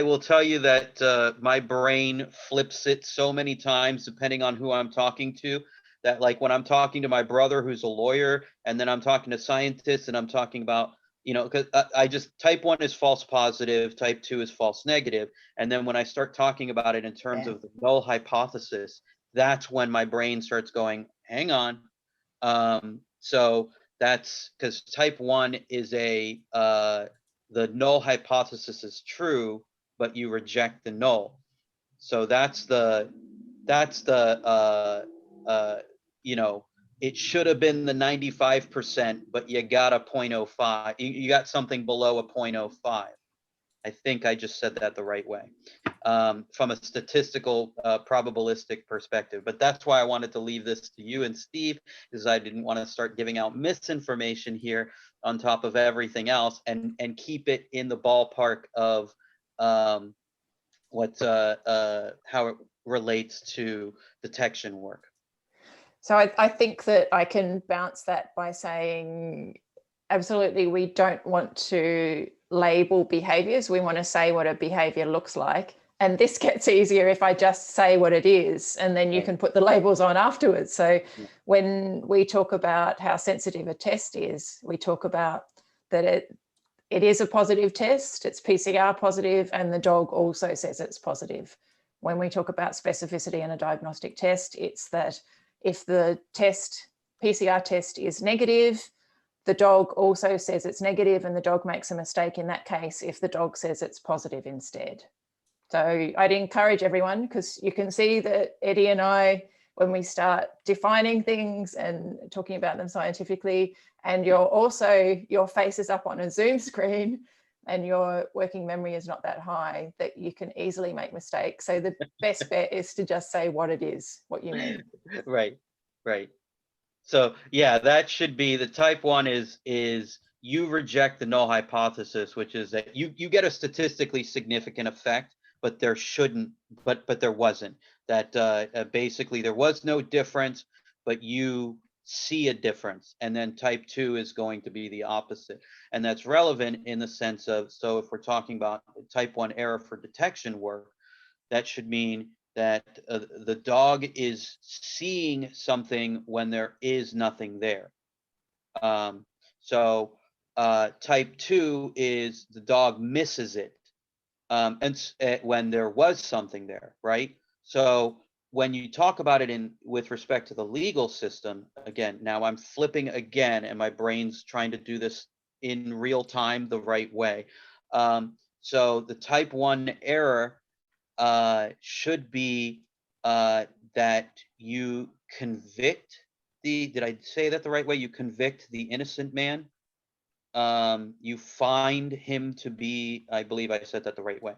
will tell you that my brain flips it so many times depending on who I'm talking to, that like when I'm talking to my brother who's a lawyer, and then I'm talking to scientists and I'm talking about, because I just, type 1 is false positive, type 2 is false negative. And then when I start talking about it in terms of the null hypothesis, that's when my brain starts going, hang on. So that's because type 1 is the null hypothesis is true, but you reject the null. So that's the it should have been the 95%, but you got a 0.05. You got something below a 0.05. I think I just said that the right way from a statistical probabilistic perspective. But that's why I wanted to leave this to you and Steve, because I didn't want to start giving out misinformation here on top of everything else, and keep it in the ballpark of how it relates to detection work. So I think that I can bounce that by saying, absolutely, we don't want to label behaviors. We want to say what a behavior looks like. And this gets easier if I just say what it is, and then you can put the labels on afterwards. So when we talk about how sensitive a test is, we talk about that it is a positive test, it's PCR positive, and the dog also says it's positive. When we talk about specificity in a diagnostic test, it's that if the PCR test is negative, the dog also says it's negative, and the dog makes a mistake in that case if the dog says it's positive instead. So I'd encourage everyone, because you can see that Eddie and I, when we start defining things and talking about them scientifically, and your face is up on a Zoom screen and your working memory is not that high, that you can easily make mistakes. So the best bet is to just say what it is, what you mean. Right. So yeah, that should be the type 1 is you reject the null hypothesis, which is that you get a statistically significant effect, but there shouldn't, but there wasn't. That basically there was no difference, but you see a difference. And then type 2 is going to be the opposite. And that's relevant in the sense of, so if we're talking about type 1 error for detection work, that should mean that the dog is seeing something when there is nothing there. So type 2 is the dog misses it when there was something there, right? So when you talk about it with respect to the legal system, again, now I'm flipping again, and my brain's trying to do this in real time the right way. So the type 1 error should be that you convict did I say that the right way? You convict the innocent man you find him to be, I believe I said that the right way,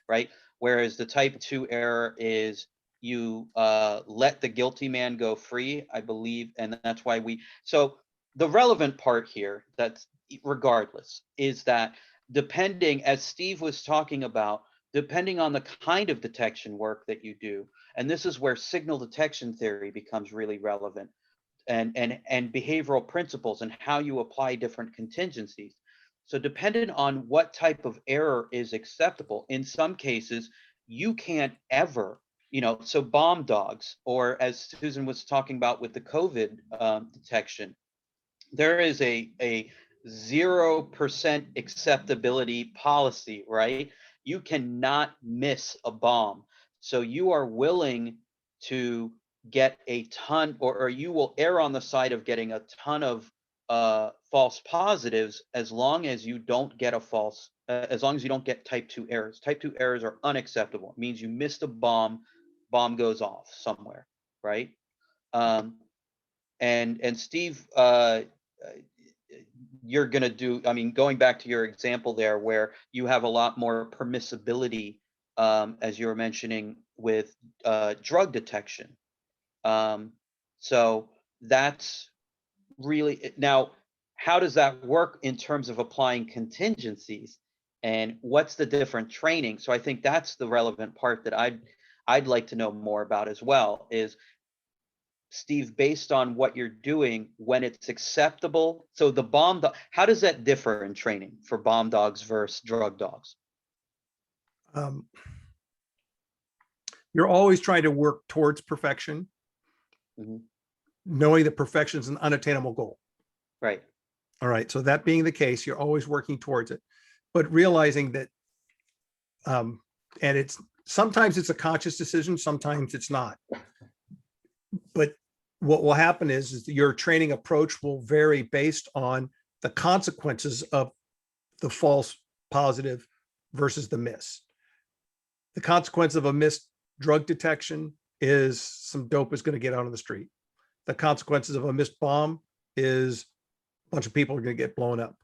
right? Whereas the type 2 error is you let the guilty man go free, I believe, and that's why so the relevant part here, that's regardless, is that depending, as Steve was talking about, depending on the kind of detection work that you do, and this is where signal detection theory becomes really relevant, and behavioral principles and how you apply different contingencies. So depending on what type of error is acceptable, in some cases, you can't ever, so bomb dogs, or as Susan was talking about with the COVID detection, there is a 0% acceptability policy, right? You cannot miss a bomb. So you are willing to get a ton, or you will err on the side of getting a ton of false positives, as long as you don't get as long as you don't get type 2 errors. Type 2 errors are unacceptable. It means you missed a bomb goes off somewhere, right? And Steve, you're going to do, I mean, going back to your example there, where you have a lot more permissibility, as you were mentioning, with drug detection. So that's really, now, how does that work in terms of applying contingencies, and what's the different training? So I think that's the relevant part that I'd like to know more about as well, is, Steve, based on what you're doing, when it's acceptable. So the bomb dog, how does that differ in training for bomb dogs versus drug dogs? You're always trying to work towards perfection, knowing that perfection is an unattainable goal. Right. All right. So that being the case, you're always working towards it, but realizing that, and sometimes it's a conscious decision, sometimes it's not. But what will happen is that your training approach will vary based on the consequences of the false positive versus the miss. The consequence of a missed drug detection is some dope is going to get out on the street. The consequences of a missed bomb is a bunch of people are going to get blown up.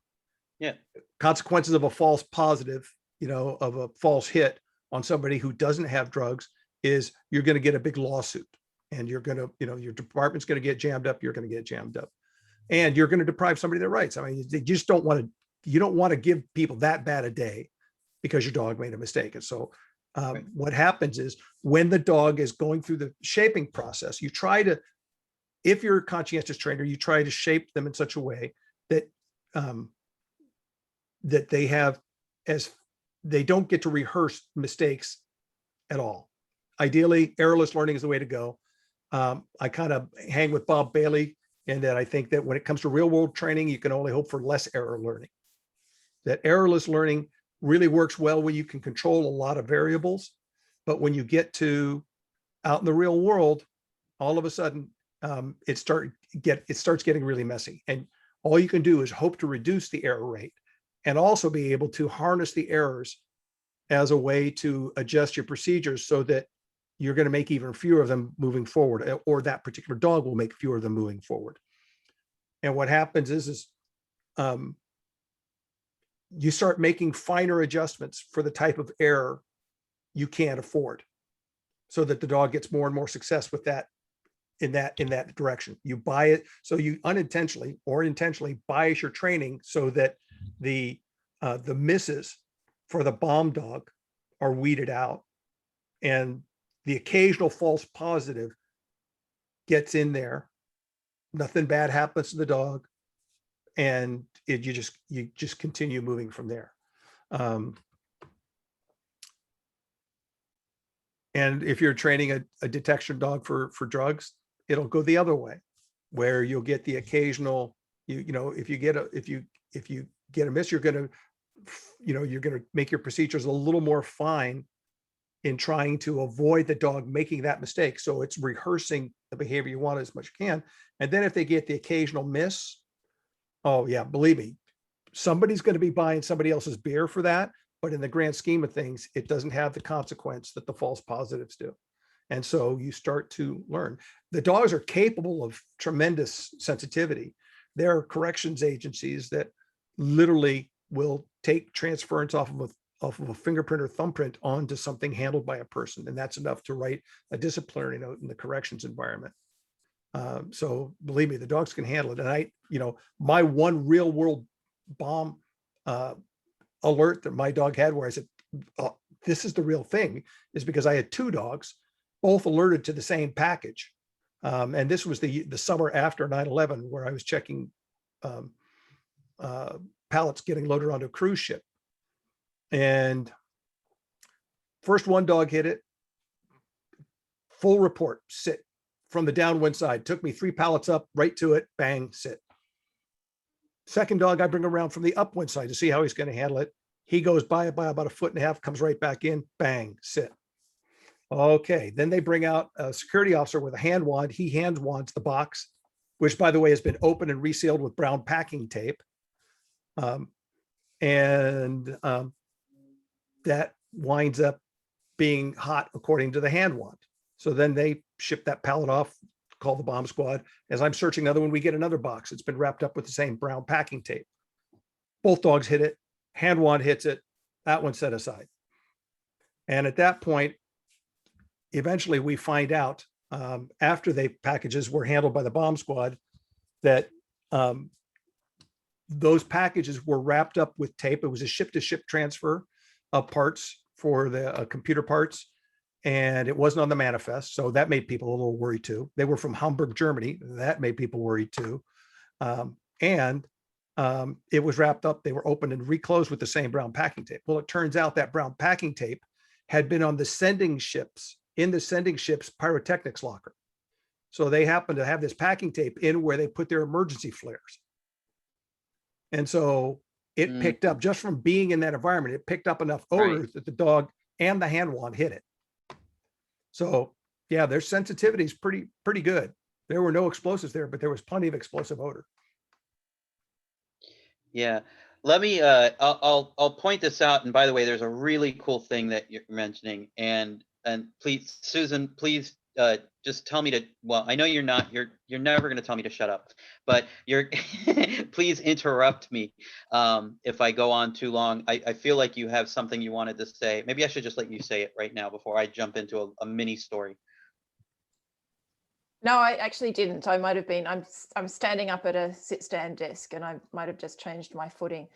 Yeah. Consequences of a false positive, of a false hit on somebody who doesn't have drugs, is you're going to get a big lawsuit. And you're going to, your department's going to get jammed up. You're going to get jammed up, and you're going to deprive somebody of their rights. I mean, you just don't want to, you don't want to give people that bad a day because your dog made a mistake. And so Right. What happens is, when the dog is going through the shaping process, you try to, if you're a conscientious trainer, you try to shape them in such a way that, that they don't get to rehearse mistakes at all. Ideally, errorless learning is the way to go. I kind of hang with Bob Bailey in that I think that when it comes to real world training, you can only hope for less error learning. That errorless learning really works well when you can control a lot of variables, but when you get to out in the real world, all of a sudden it starts getting really messy, and all you can do is hope to reduce the error rate, and also be able to harness the errors as a way to adjust your procedures so that you're going to make even fewer of them moving forward, or that particular dog will make fewer of them moving forward. And what happens is you start making finer adjustments for the type of error you can't afford, so that the dog gets more and more success with that in that direction. You buy it, so you unintentionally or intentionally bias your training so that the misses for the bomb dog are weeded out, and the occasional false positive gets in there. Nothing bad happens to the dog, and you just continue moving from there. And if you're training a detection dog for drugs, it'll go the other way, where you'll get the occasional, if you get a miss, you're going to make your procedures a little more fine in trying to avoid the dog making that mistake. So it's rehearsing the behavior you want as much as you can. And then if they get the occasional miss, oh yeah, believe me, somebody's going to be buying somebody else's beer for that. But in the grand scheme of things, it doesn't have the consequence that the false positives do. And so you start to learn. The dogs are capable of tremendous sensitivity. There are corrections agencies that literally will take transference off of a fingerprint or thumbprint onto something handled by a person. And that's enough to write a disciplinary note in the corrections environment. So believe me, the dogs can handle it. And my one real world bomb alert that my dog had where I said, oh, this is the real thing, is because I had two dogs, both alerted to the same package. And this was the summer after 9/11, where I was checking pallets getting loaded onto a cruise ship. And first one dog hit it, full report, sit from the downwind side. Took me 3 pallets up, right to it, bang, sit. Second dog, I bring around from the upwind side to see how he's going to handle it. He goes by about 1.5 feet, comes right back in, bang, sit. Okay, then they bring out a security officer with a hand wand. He hand wands the box, which, by the way, has been opened and resealed with brown packing tape. That winds up being hot according to the hand wand. So then they ship that pallet off, call the bomb squad. As I'm searching another one, we get another box. It's been wrapped up with the same brown packing tape. Both dogs hit it. Hand wand hits it. That one's set aside. And at that point, eventually we find out, after the packages were handled by the bomb squad, that those packages were wrapped up with tape. It was a ship-to-ship transfer of parts for the computer parts, and it wasn't on the manifest. So that made people a little worried too. They were from Hamburg, Germany. That made people worried too. It was wrapped up. They were opened and reclosed with the same brown packing tape. Well, it turns out that brown packing tape had been on the sending ship's pyrotechnics locker. So they happened to have this packing tape in where they put their emergency flares. And so it picked up, just from being in that environment, it picked up enough odors that the dog and the hand wand hit it. So yeah, their sensitivity is pretty good. There were no explosives there, but there was plenty of explosive odor. Yeah. Let me I'll point this out. And by the way, there's a really cool thing that you're mentioning. And please, Susan, please just tell me to, well, I know you're never going to tell me to shut up, but please interrupt me if I go on too long. I feel like you have something you wanted to say. Maybe I should just let you say it right now before I jump into a mini story. No, I actually didn't. I might have been, I'm standing up at a sit-stand desk and I might have just changed my footing.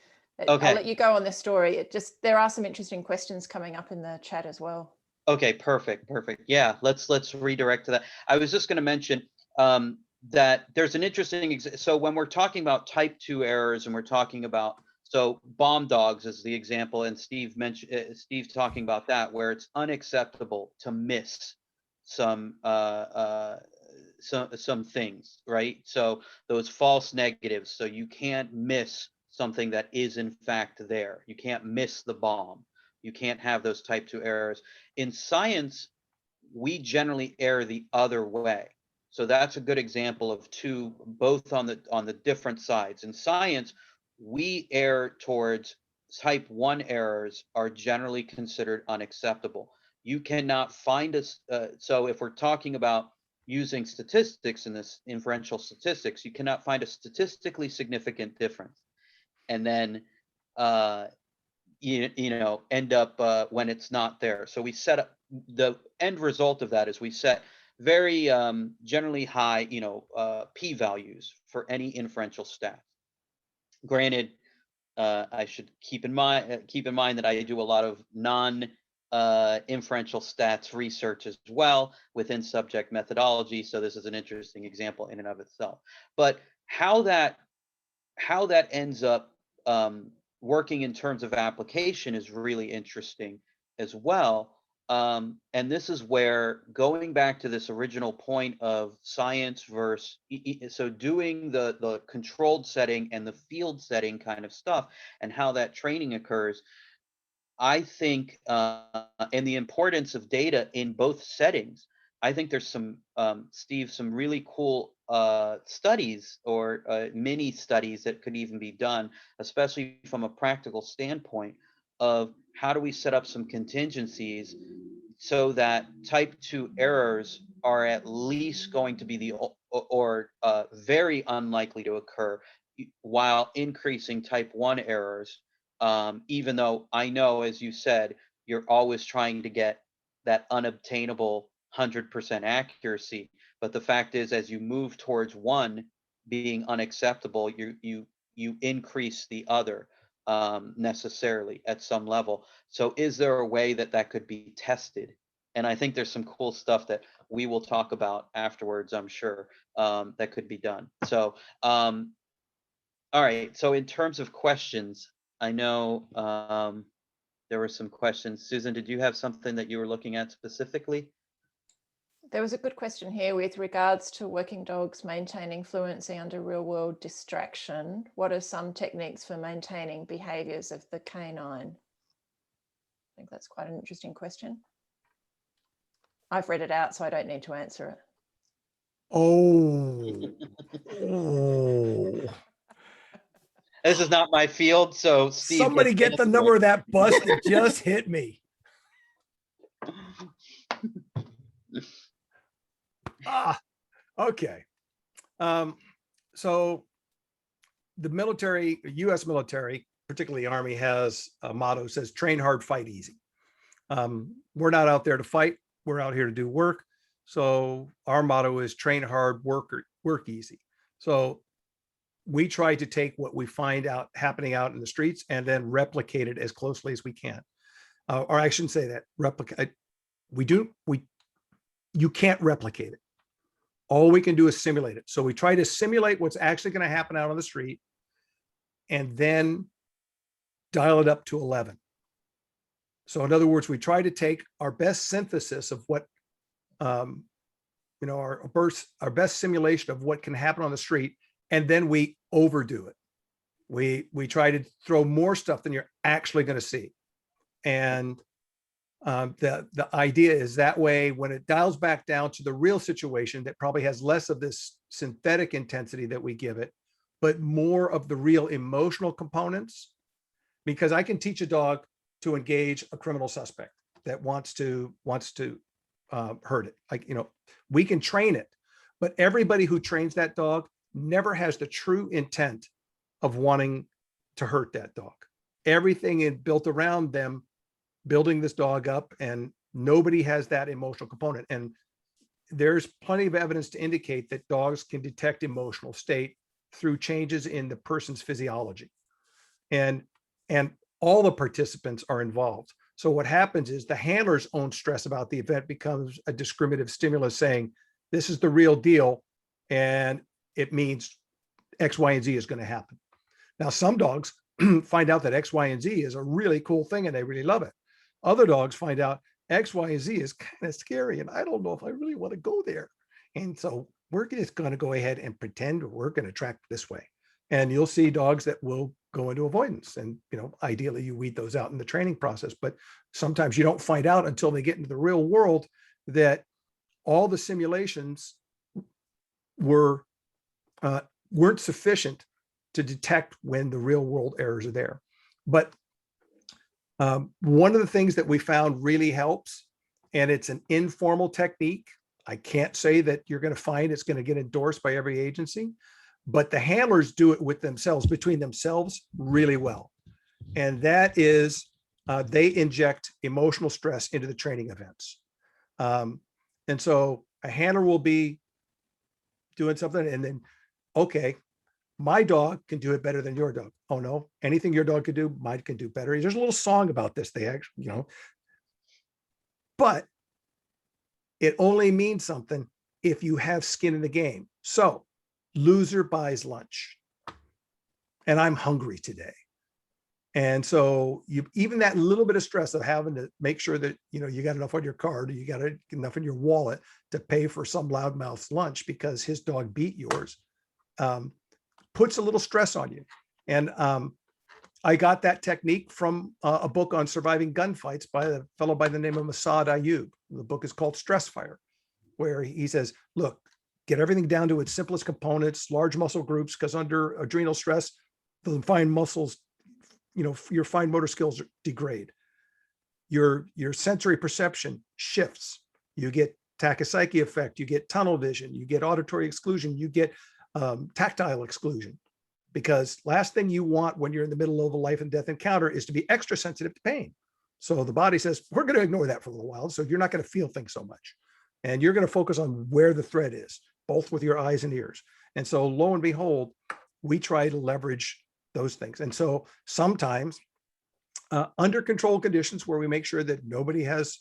Okay. I'll let you go on the story. There are some interesting questions coming up in the chat as well. Okay, perfect. Yeah, let's redirect to that. I was just going to mention that there's an interesting, so when we're talking about type 2 errors and we're talking about, so bomb dogs is the example, and Steve talking about that, where it's unacceptable to miss some things, right? So those false negatives, so you can't miss something that is in fact there. You can't miss the bomb. You can't have those type 2 errors. In science, we generally err the other way. So that's a good example of two, both on the different sides. In science, we err towards type 1 errors are generally considered unacceptable. You cannot find us. So if we're talking about using statistics in this inferential statistics, you cannot find a statistically significant difference. And then end up when it's not there. So we set up, the end result of that is we set very generally high p-values for any inferential stat. Granted, I should keep in mind that I do a lot of non-inferential stats research as well within subject methodology, so this is an interesting example in and of itself. But how that ends up working in terms of application is really interesting as well. And this is where, going back to this original point of science versus, so doing the controlled setting and the field setting kind of stuff and how that training occurs, I think, and the importance of data in both settings, I think there's some, Steve, some really cool studies or mini studies that could even be done, especially from a practical standpoint of how do we set up some contingencies so that type 2 errors are at least going to be the or very unlikely to occur, while increasing type 1 errors, even though I know, as you said, you're always trying to get that unobtainable 100% accuracy. But the fact is, as you move towards one being unacceptable, you increase the other necessarily at some level. So is there a way that that could be tested? And I think there's some cool stuff that we will talk about afterwards, I'm sure, that could be done. So all right, so in terms of questions, I know there were some questions. Susan, did you have something that you were looking at specifically? There was a good question here with regards to working dogs maintaining fluency under real world distraction. What are some techniques for maintaining behaviors of the canine? I think that's quite an interesting question. I've read it out, so I don't need to answer it. Oh. Oh. This is not my field, so Steve, Somebody get the number of that bus that just hit me. Okay. So the military, US military, particularly Army, has a motto that says train hard, fight easy. We're not out there to fight. We're out here to do work. So our motto is train hard, work easy. So we try to take what we find out happening out in the streets and then replicate it as closely as we can. Or I shouldn't say that, replicate. You can't replicate it. All we can do is simulate it. So we try to simulate what's actually going to happen out on the street and then dial it up to 11. So in other words, we try to take our best synthesis of what, our best simulation of what can happen on the street, and then we overdo it. We try to throw more stuff than you're actually going to see. And the idea is that way, when it dials back down to the real situation, that probably has less of this synthetic intensity that we give it, but more of the real emotional components. Because I can teach a dog to engage a criminal suspect that wants to hurt it. We can train it, but everybody who trains that dog never has the true intent of wanting to hurt that dog. Everything is built around them building this dog up, and nobody has that emotional component. And there's plenty of evidence to indicate that dogs can detect emotional state through changes in the person's physiology. And all the participants are involved. So what happens is the handler's own stress about the event becomes a discriminative stimulus saying, this is the real deal, and it means X, Y, and Z is going to happen. Now, some dogs find out that X, Y, and Z is a really cool thing and they really love it. Other dogs find out X, Y, and Z is kind of scary and I don't know if I really want to go there. And so we're just going to go ahead and pretend we're going to track this way. And you'll see dogs that will go into avoidance. And, ideally you weed those out in the training process, but sometimes you don't find out until they get into the real world that all the simulations weren't sufficient to detect when the real world errors are there. But one of the things that we found really helps, and it's an informal technique. I can't say that you're going to find it's going to get endorsed by every agency, but the handlers do it with themselves, between themselves, really well. And that is, they inject emotional stress into the training events. And so a handler will be doing something and then, okay, my dog can do it better than your dog. Oh no, anything your dog could do, mine can do better. There's a little song about this. They actually, but it only means something if you have skin in the game. So loser buys lunch and I'm hungry today. And so even that little bit of stress of having to make sure that, you got enough on your card, you got enough in your wallet to pay for some loudmouth's lunch because his dog beat yours, puts a little stress on you. And I got that technique from a book on surviving gunfights by a fellow by the name of Massad Ayub. The book is called Stress Fire, where he says, look, get everything down to its simplest components, large muscle groups, because under adrenal stress, the fine muscles, your fine motor skills degrade. Your sensory perception shifts. You get tachypsyche effect, you get tunnel vision, you get auditory exclusion, you get tactile exclusion. Because last thing you want when you're in the middle of a life and death encounter is to be extra sensitive to pain. So the body says, we're going to ignore that for a little while. So you're not going to feel things so much. And you're going to focus on where the threat is, both with your eyes and ears. And so lo and behold, we try to leverage those things. And so sometimes under controlled conditions where we make sure that nobody has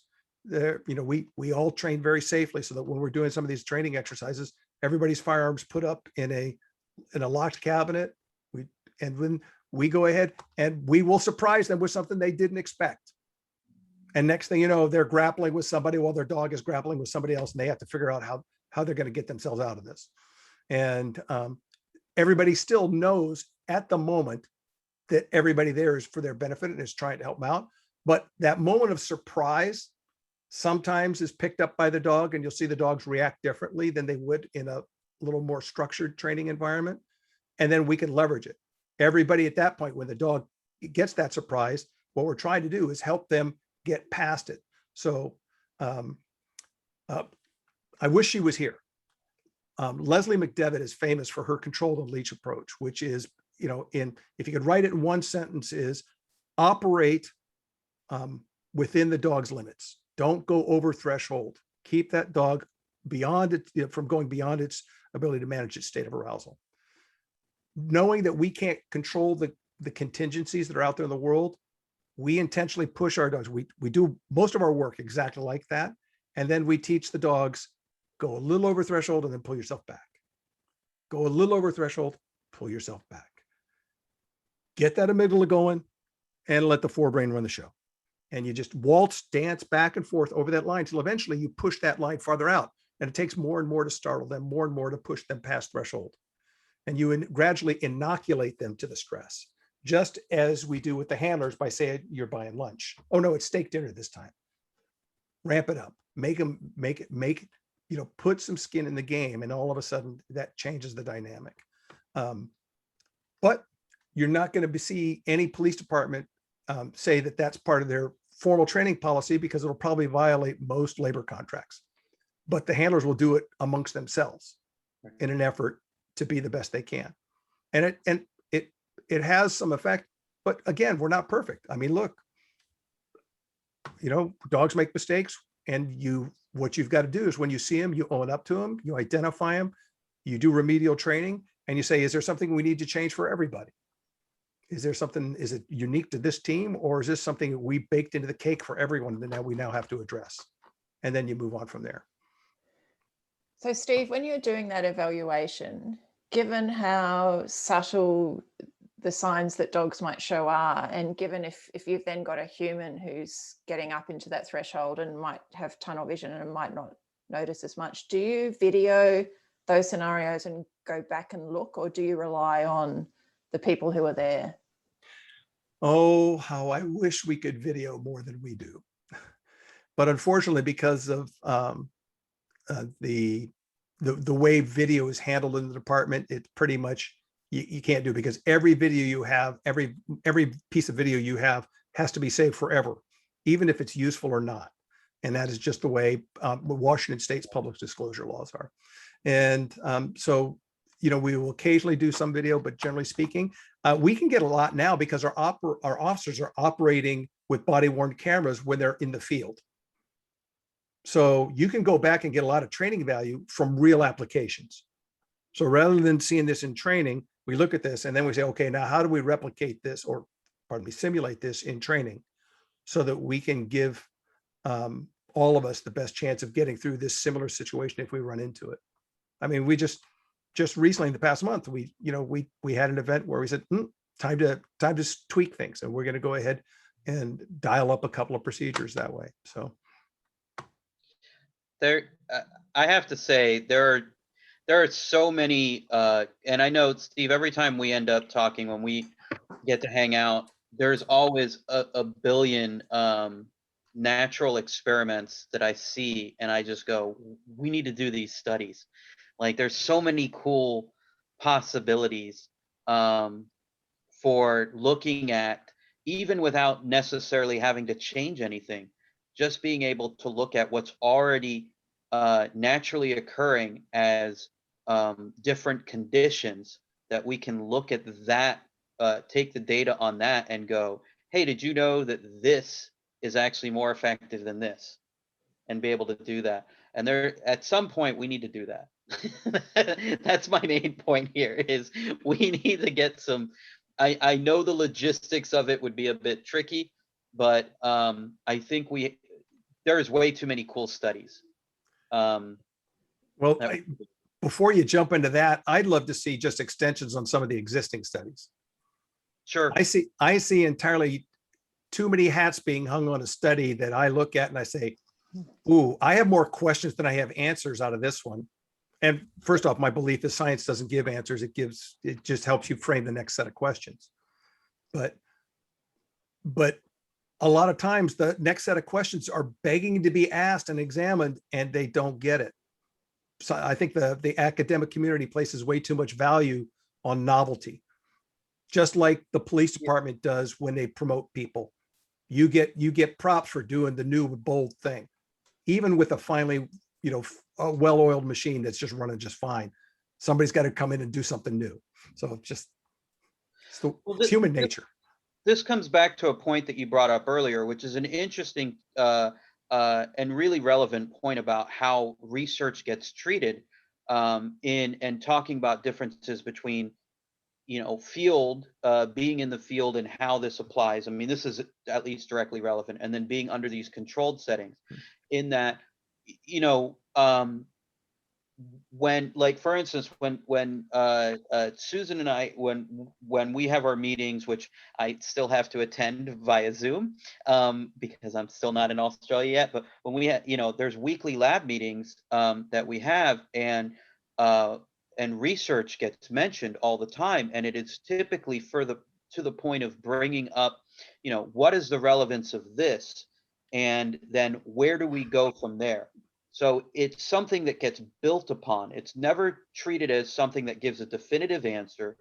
we all train very safely so that when we're doing some of these training exercises, everybody's firearms put up in a locked cabinet. And when we go ahead and we will surprise them with something they didn't expect. And next thing you know, they're grappling with somebody while their dog is grappling with somebody else, and they have to figure out how they're going to get themselves out of this. And everybody still knows at the moment that everybody there is for their benefit and is trying to help them out. But that moment of surprise sometimes is picked up by the dog, and you'll see the dogs react differently than they would in a little more structured training environment. And then we can leverage it. Everybody at that point, when the dog gets that surprise, what we're trying to do is help them get past it. So I wish she was here. Leslie McDevitt is famous for her controlled and leash approach, which is, if you could write it in one sentence, is operate within the dog's limits. Don't go over threshold. Keep that dog beyond it, from going beyond its ability to manage its state of arousal. Knowing that we can't control the contingencies that are out there in the world, we intentionally push our dogs. We do most of our work exactly like that. And then we teach the dogs, go a little over threshold and then pull yourself back. Go a little over threshold, pull yourself back. Get that amygdala going and let the forebrain run the show. And you just waltz, dance back and forth over that line till eventually you push that line farther out. And it takes more and more to startle them, more and more to push them past threshold. And you gradually inoculate them to the stress, just as we do with the handlers by saying you're buying lunch. Oh no, it's steak dinner this time. Ramp it up, put some skin in the game, and all of a sudden that changes the dynamic. But you're not going to see any police department say that that's part of their formal training policy, because it'll probably violate most labor contracts. But the handlers will do it amongst themselves in an effort to be the best they can. And it has some effect, but again, we're not perfect. I mean, look, dogs make mistakes, and what you've got to do is when you see them, you own up to them, you identify them, you do remedial training, and you say, is there something we need to change for everybody? Is it unique to this team, or is this something that we baked into the cake for everyone that we now have to address? And then you move on from there. So Steve, when you're doing that evaluation, given how subtle the signs that dogs might show are, and given if you've then got a human who's getting up into that threshold and might have tunnel vision and might not notice as much, do you video those scenarios and go back and look, or do you rely on the people who are there? Oh, how I wish we could video more than we do. But unfortunately, because of the way video is handled in the department, it's pretty much you can't do, because every video you have, every piece of video you have has to be saved forever, even if it's useful or not. And that is just the way Washington State's public disclosure laws are. And so, we will occasionally do some video, but generally speaking, we can get a lot now because our officers are operating with body-worn cameras when they're in the field. So you can go back and get a lot of training value from real applications. So rather than seeing this in training, we look at this and then we say, okay, now how do we replicate this, or simulate this in training, so that we can give all of us the best chance of getting through this similar situation if we run into it. I mean, we just recently in the past month, we had an event where we said, time to tweak things, and we're going to go ahead and dial up a couple of procedures that way. So I have to say there are so many, and I know, Steve, every time we end up talking, when we get to hang out, there's always a billion natural experiments that I see, and I just go, we need to do these studies. Like, there's so many cool possibilities for looking at, even without necessarily having to change anything, just being able to look at what's already naturally occurring as different conditions, that we can look at that, take the data on that and go, hey, did you know that this is actually more effective than this? And be able to do that. And there, at some point, we need to do that. That's my main point here, is we need to get some, I know the logistics of it would be a bit tricky, but I think there's way too many cool studies. Well, that- before you jump into that, I'd love to see just extensions on some of the existing studies. Sure. I see entirely too many hats being hung on a study that I look at and I say, ooh, I have more questions than I have answers out of this one. And first off, my belief is science doesn't give answers. It just helps you frame the next set of questions. But a lot of times the next set of questions are begging to be asked and examined, and they don't get it. So I think the academic community places way too much value on novelty, just like the police department does when they promote people. You get props for doing the new bold thing, even with a finally, a well-oiled machine that's just running just fine. Somebody's got to come in and do something new. So it's human nature. This comes back to a point that you brought up earlier, which is an interesting and really relevant point about how research gets treated, and talking about differences between, field, being in the field and how this applies. I mean, this is at least directly relevant, and then being under these controlled settings, in that, when, like, for instance, when Susan and I, when we have our meetings, which I still have to attend via Zoom, because I'm still not in Australia yet, but when we have, there's weekly lab meetings that we have, and research gets mentioned all the time, and it is typically to the point of bringing up, what is the relevance of this, and then where do we go from there? So it's something that gets built upon. It's never treated as something that gives a definitive answer,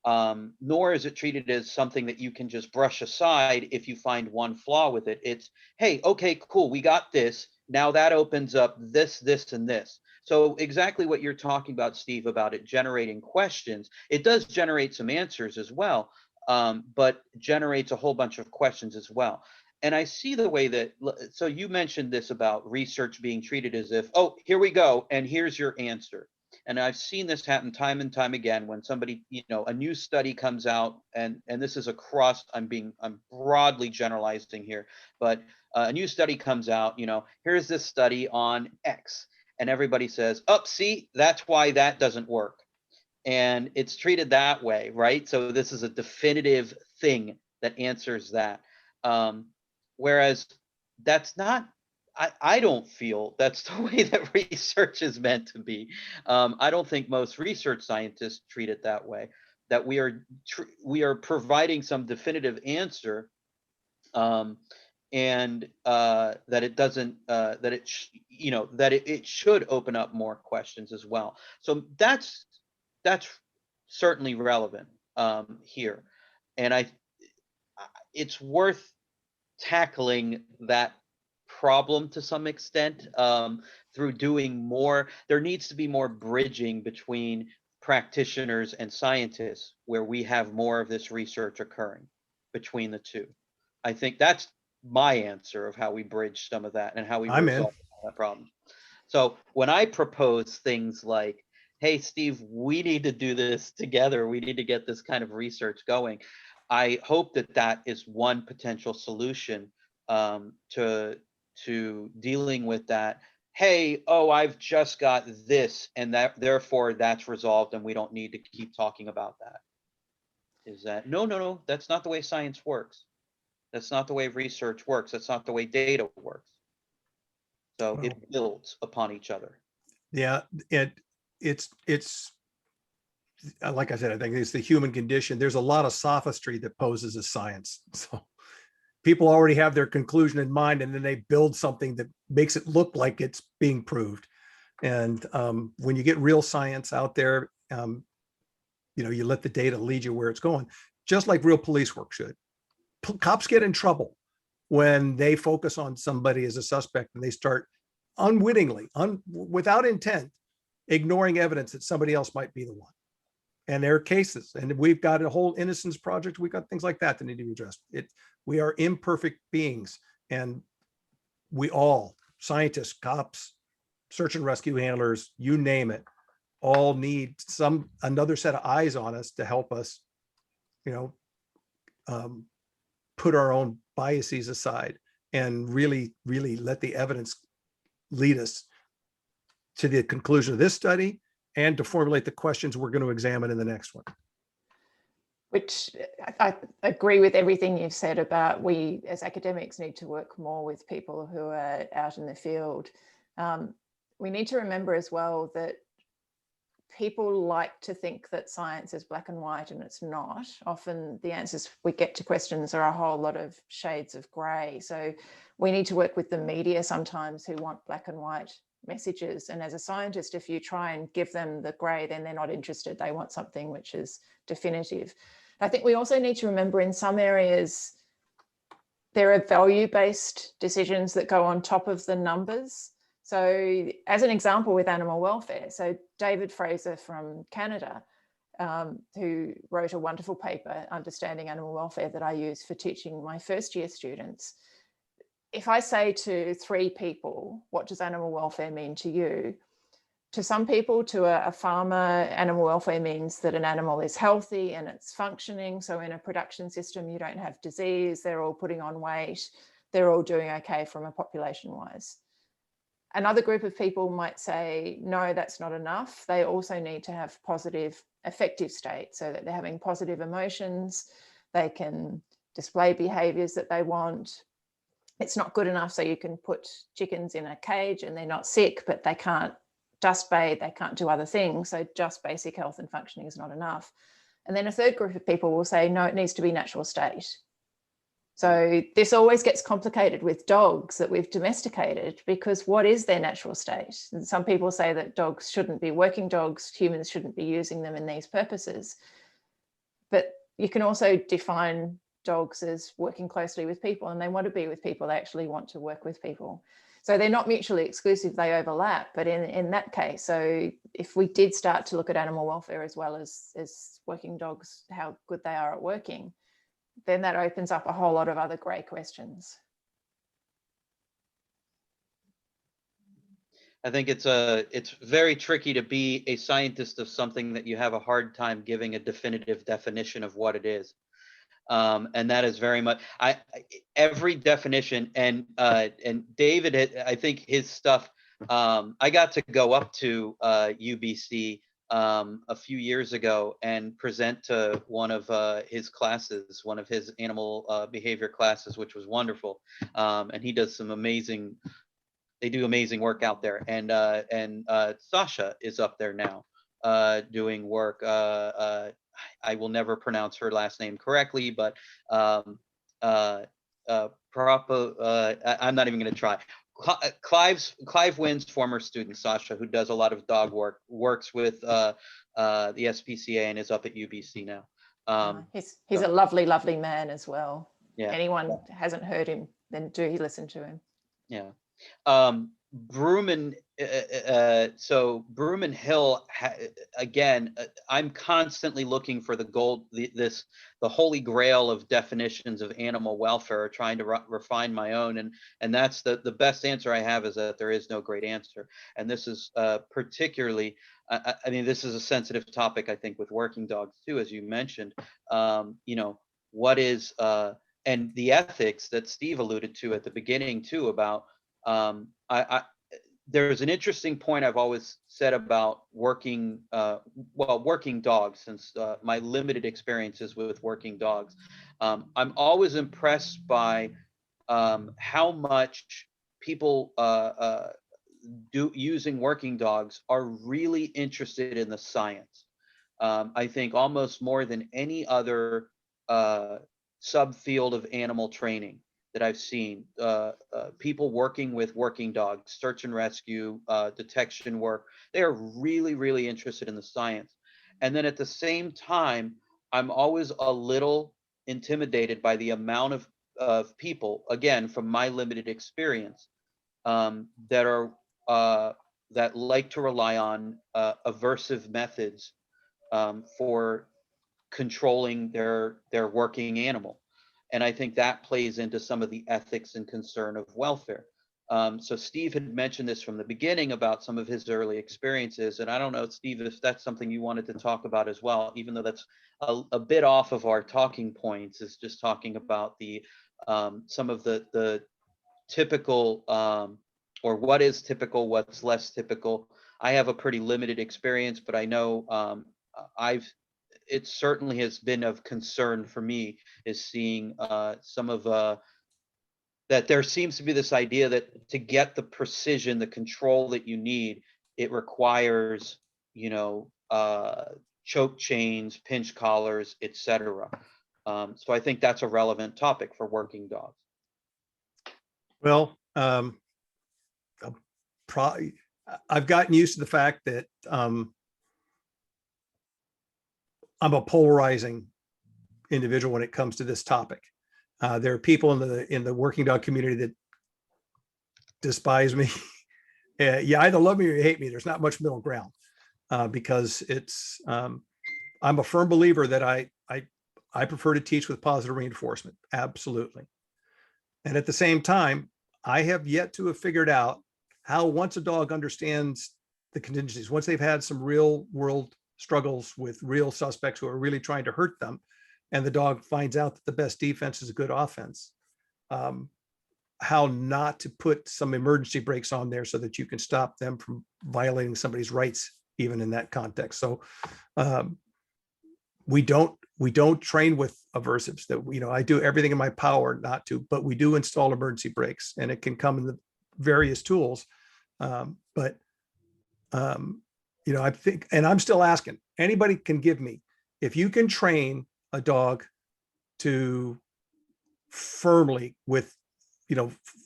nor is it treated as something that you can just brush aside if you find one flaw with it. It's, hey, okay, cool, we got this. Now that opens up this, this, and this. So exactly what you're talking about, Steve, about it generating questions. It does generate some answers as well, but generates a whole bunch of questions as well. And I see the way that, so you mentioned this about research being treated as if, oh, here we go, and here's your answer. And I've seen this happen time and time again when somebody, a new study comes out, and this is across, I'm broadly generalizing here, but a new study comes out, here's this study on X, and everybody says, oh, see, that's why that doesn't work. And it's treated that way, right? So this is a definitive thing that answers that. Whereas that's not, I don't feel that's the way that research is meant to be. I don't think most research scientists treat it that way, that we are providing some definitive answer, and that it doesn't, that it should open up more questions as well. So that's certainly relevant here, and it's worth tackling that problem to some extent, through doing more. There needs to be more bridging between practitioners and scientists, where we have more of this research occurring between the two. I think that's my answer of how we bridge some of that and how we resolve that problem. So when I propose things like, hey, Steve, we need to do this together, we need to get this kind of research going, I hope that is one potential solution, to dealing with that. Hey, oh, I've just got this, and that therefore that's resolved, and we don't need to keep talking about that. Is that no, that's not the way science works. That's not the way research works. That's not the way data works. So it builds upon each other. Yeah, it's like I said, I think it's the human condition. There's a lot of sophistry that poses as science. So people already have their conclusion in mind, and then they build something that makes it look like it's being proved. And when you get real science out there, you let the data lead you where it's going, just like real police work should. Cops get in trouble when they focus on somebody as a suspect and they start unwittingly, without intent, ignoring evidence that somebody else might be the one. And there are cases, and we've got a whole innocence project. We've got things like that need to be addressed. We are imperfect beings, and we all, scientists, cops, search and rescue handlers, you name it, all need another set of eyes on us to help us, put our own biases aside and really, really let the evidence lead us to the conclusion of this study and to formulate the questions we're going to examine in the next one. Which I agree with everything you've said about we as academics need to work more with people who are out in the field. We need to remember as well that people like to think that science is black and white, and it's not. Often the answers we get to questions are a whole lot of shades of grey. So we need to work with the media sometimes who want black and white messages. And as a scientist, if you try and give them the grey, then they're not interested. They want something which is definitive. I think we also need to remember in some areas, there are value-based decisions that go on top of the numbers. So as an example with animal welfare, so David Fraser from Canada, who wrote a wonderful paper, Understanding Animal Welfare, that I use for teaching my first year students. If I say to 3 people, what does animal welfare mean to you? To some people, to a farmer, animal welfare means that an animal is healthy and it's functioning. So in a production system, you don't have disease, they're all putting on weight, they're all doing okay from a population-wise. Another group of people might say, no, that's not enough. They also need to have positive affective state so that they're having positive emotions, they can display behaviors that they want. It's not good enough so you can put chickens in a cage and they're not sick, but they can't dust bathe, they can't do other things. So just basic health and functioning is not enough. And then a third group of people will say, no, it needs to be natural state. So this always gets complicated with dogs that we've domesticated, because what is their natural state? And some people say that dogs shouldn't be working dogs, humans shouldn't be using them in these purposes. But you can also define dogs as working closely with people, and they want to be with people, they actually want to work with people. So they're not mutually exclusive, they overlap. But in that case, so if we did start to look at animal welfare as well as working dogs, how good they are at working, then that opens up a whole lot of other grey questions. I think it's very tricky to be a scientist of something that you have a hard time giving a definitive definition of what it is. And that is very much every definition, and David, I think his stuff, I got to go up to UBC a few years ago and present to one of his classes, one of his animal behavior classes, which was wonderful. And he does some amazing, they do amazing work out there. And Sasha is up there now doing work. I will never pronounce her last name correctly, but I'm not even going to try. Clive Wynn's former student, Sasha, who does a lot of dog work, works with the SPCA and is up at UBC now. He's a lovely, lovely man as well. Yeah. Anyone hasn't heard him, then do listen to him. Yeah. Broom and Hill, again, I'm constantly looking for the holy grail of definitions of animal welfare, trying to refine my own, and that's the best answer I have, is that there is no great answer. And this is particularly, I mean, this is a sensitive topic, I think, with working dogs too, as you mentioned. What is and the ethics that Steve alluded to at the beginning too, about there's an interesting point I've always said about working dogs, since my limited experiences with working dogs. I'm always impressed by how much people using working dogs are really interested in the science. I think almost more than any other subfield of animal training that I've seen, people working with working dogs, search and rescue, detection work, they are really, really interested in the science. And then at the same time, I'm always a little intimidated by the amount of people, again, from my limited experience, that are that like to rely on aversive methods for controlling their working animal. And I think that plays into some of the ethics and concern of welfare. So Steve had mentioned this from the beginning about some of his early experiences. And I don't know, Steve, if that's something you wanted to talk about as well, even though that's a bit off of our talking points, is just talking about the some of the typical or what is typical, what's less typical. I have a pretty limited experience, but I know it certainly has been of concern for me, is seeing some of that there seems to be this idea that to get the precision, the control that you need, it requires, choke chains, pinch collars, etc. So I think that's a relevant topic for working dogs. Well, probably I've gotten used to the fact that I'm a polarizing individual when it comes to this topic. There are people in the working dog community that despise me. You either love me or you hate me. There's not much middle ground because it's. I'm a firm believer that I prefer to teach with positive reinforcement. Absolutely. And at the same time, I have yet to have figured out how, once a dog understands the contingencies, once they've had some real world struggles with real suspects who are really trying to hurt them, and the dog finds out that the best defense is a good offense, how not to put some emergency brakes on there so that you can stop them from violating somebody's rights, even in that context. So we don't train with aversives. That, I do everything in my power not to, but we do install emergency brakes, and it can come in the various tools. I think, and I'm still asking, anybody can give me, if you can train a dog to firmly with,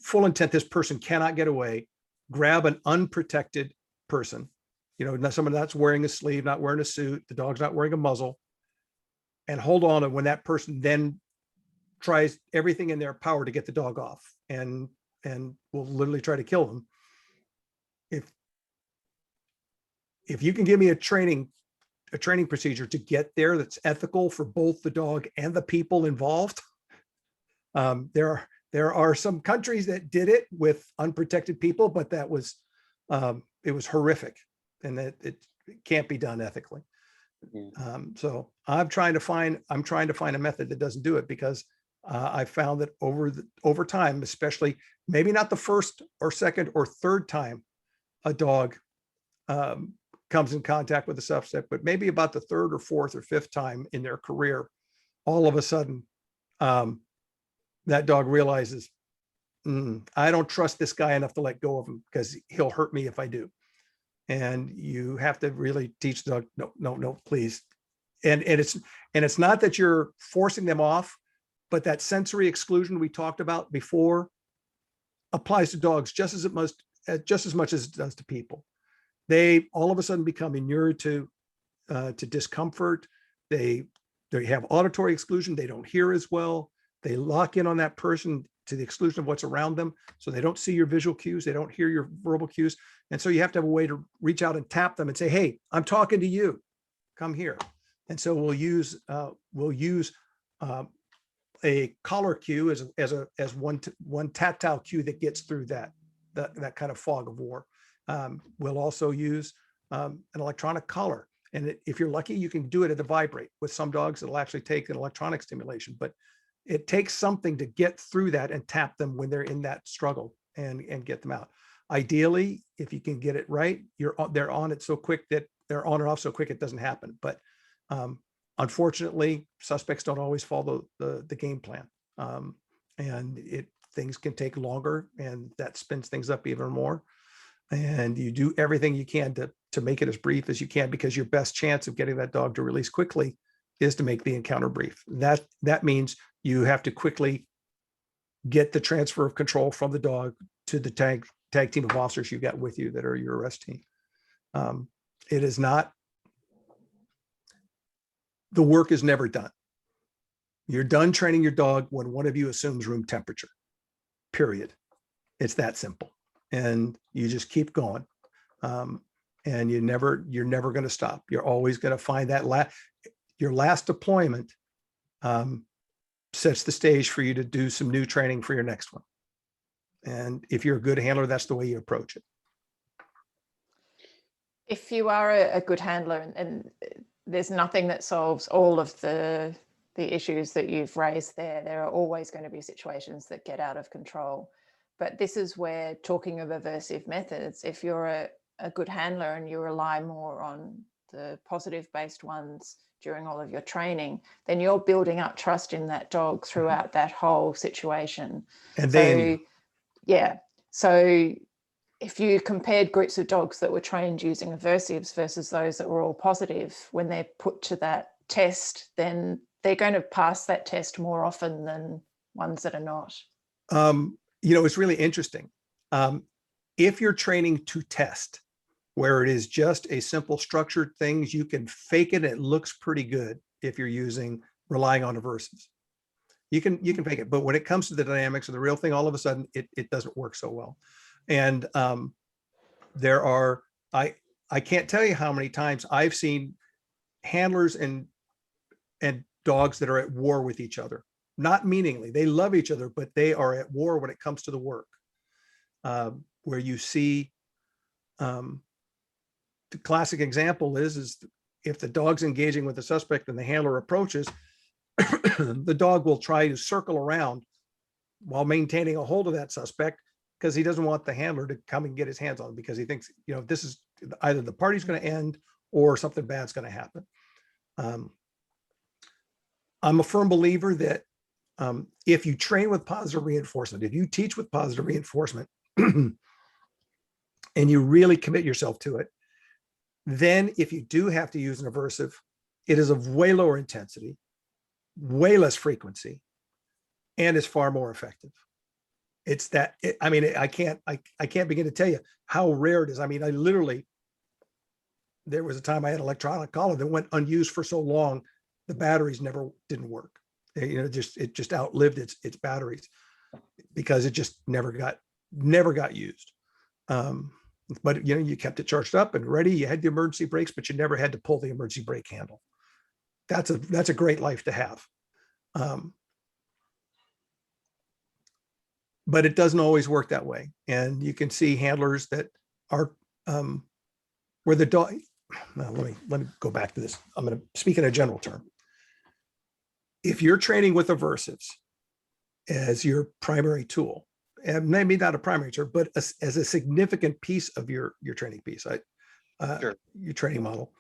full intent, this person cannot get away, grab an unprotected person, not someone that's wearing a sleeve, not wearing a suit, the dog's not wearing a muzzle, and hold on. And when that person then tries everything in their power to get the dog off and will literally try to kill them. If you can give me a training procedure to get there that's ethical for both the dog and the people involved. There are some countries that did it with unprotected people, but that was it was horrific, and that it can't be done ethically. So I'm trying to find a method that doesn't do it, because I found that over time, especially maybe not the first or second or third time a dog comes in contact with a suspect, but maybe about the third or fourth or fifth time in their career, all of a sudden, that dog realizes, I don't trust this guy enough to let go of him because he'll hurt me if I do. And you have to really teach the dog, no, please. And it's not that you're forcing them off, but that sensory exclusion we talked about before applies to dogs just as much as it does to people. They all of a sudden become inured to discomfort. They have auditory exclusion. They don't hear as well. They lock in on that person to the exclusion of what's around them. So they don't see your visual cues. They don't hear your verbal cues. And so you have to have a way to reach out and tap them and say, hey, I'm talking to you. Come here. And so we'll use a collar cue as one tactile cue that gets through that kind of fog of war. We'll also use an electronic collar. And if you're lucky, you can do it at a vibrate. With some dogs, it'll actually take an electronic stimulation, but it takes something to get through that and tap them when they're in that struggle and get them out. Ideally, if you can get it right, they're on it so quick that they're on and off so quick it doesn't happen. But unfortunately, suspects don't always follow the game plan, and things can take longer, and that spins things up even more. And you do everything you can to make it as brief as you can, because your best chance of getting that dog to release quickly is to make the encounter brief. That means you have to quickly get the transfer of control from the dog to the tag team of officers you got with you that are your arrest team. It is not, the work is never done. You're done training your dog when one of you assumes room temperature, period. It's that simple. and you just keep going. And you're never going to stop. You're always going to find that your last deployment sets the stage for you to do some new training for your next one. And if you're a good handler, that's the way you approach it. If you are a good handler, and there's nothing that solves all of the issues that you've raised there are always going to be situations that get out of control. But this is where, talking of aversive methods, if you're a good handler and you rely more on the positive based ones during all of your training, then you're building up trust in that dog throughout that whole situation. And so if you compared groups of dogs that were trained using aversives versus those that were all positive, when they're put to that test, then they're going to pass that test more often than ones that are not. It's really interesting. If you're training to test, where it is just a simple structured things, you can fake it. It looks pretty good if you're relying on aversives. You can fake it, but when it comes to the dynamics of the real thing, all of a sudden it doesn't work so well. And I can't tell you how many times I've seen handlers and dogs that are at war with each other. Not meaningly, they love each other, but they are at war when it comes to the work. Where you see, the classic example is if the dog's engaging with the suspect and the handler approaches, the dog will try to circle around while maintaining a hold of that suspect, because he doesn't want the handler to come and get his hands on him, because he thinks, this is either the party's going to end or something bad's going to happen. I'm a firm believer that if you train with positive reinforcement, if you teach with positive reinforcement, and you really commit yourself to it, then if you do have to use an aversive, it is of way lower intensity, way less frequency, and is far more effective. It's that, I can't begin to tell you how rare it is. There was a time I had an electronic collar that went unused for so long, the batteries didn't work. It just outlived its batteries because it just never got used. But you kept it charged up and ready. You had the emergency brakes, but you never had to pull the emergency brake handle. That's a great life to have. But it doesn't always work that way. And you can see handlers that are where the dog. Let me go back to this. I'm going to speak in a general term. If you're training with aversives as your primary tool, and maybe not a primary tool, but as a significant piece of your training piece, Sure. Your training model,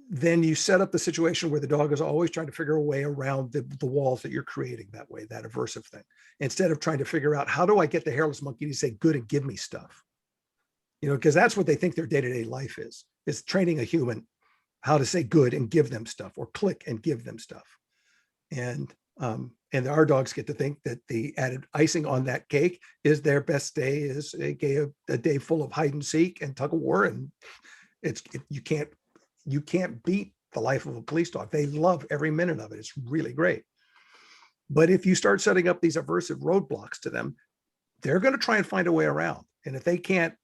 then you set up the situation where the dog is always trying to figure a way around the walls that you're creating that way, that aversive thing, instead of trying to figure out, how do I get the hairless monkey to say good and give me stuff? Because that's what they think their day-to-day life is training a human how to say good and give them stuff, or click and give them stuff. And our dogs get to think that the added icing on that cake is their best day is a day full of hide and seek and tug of war. And you can't beat the life of a police dog. They love every minute of it. It's really great. But if you start setting up these aversive roadblocks to them, they're going to try and find a way around. And if they can't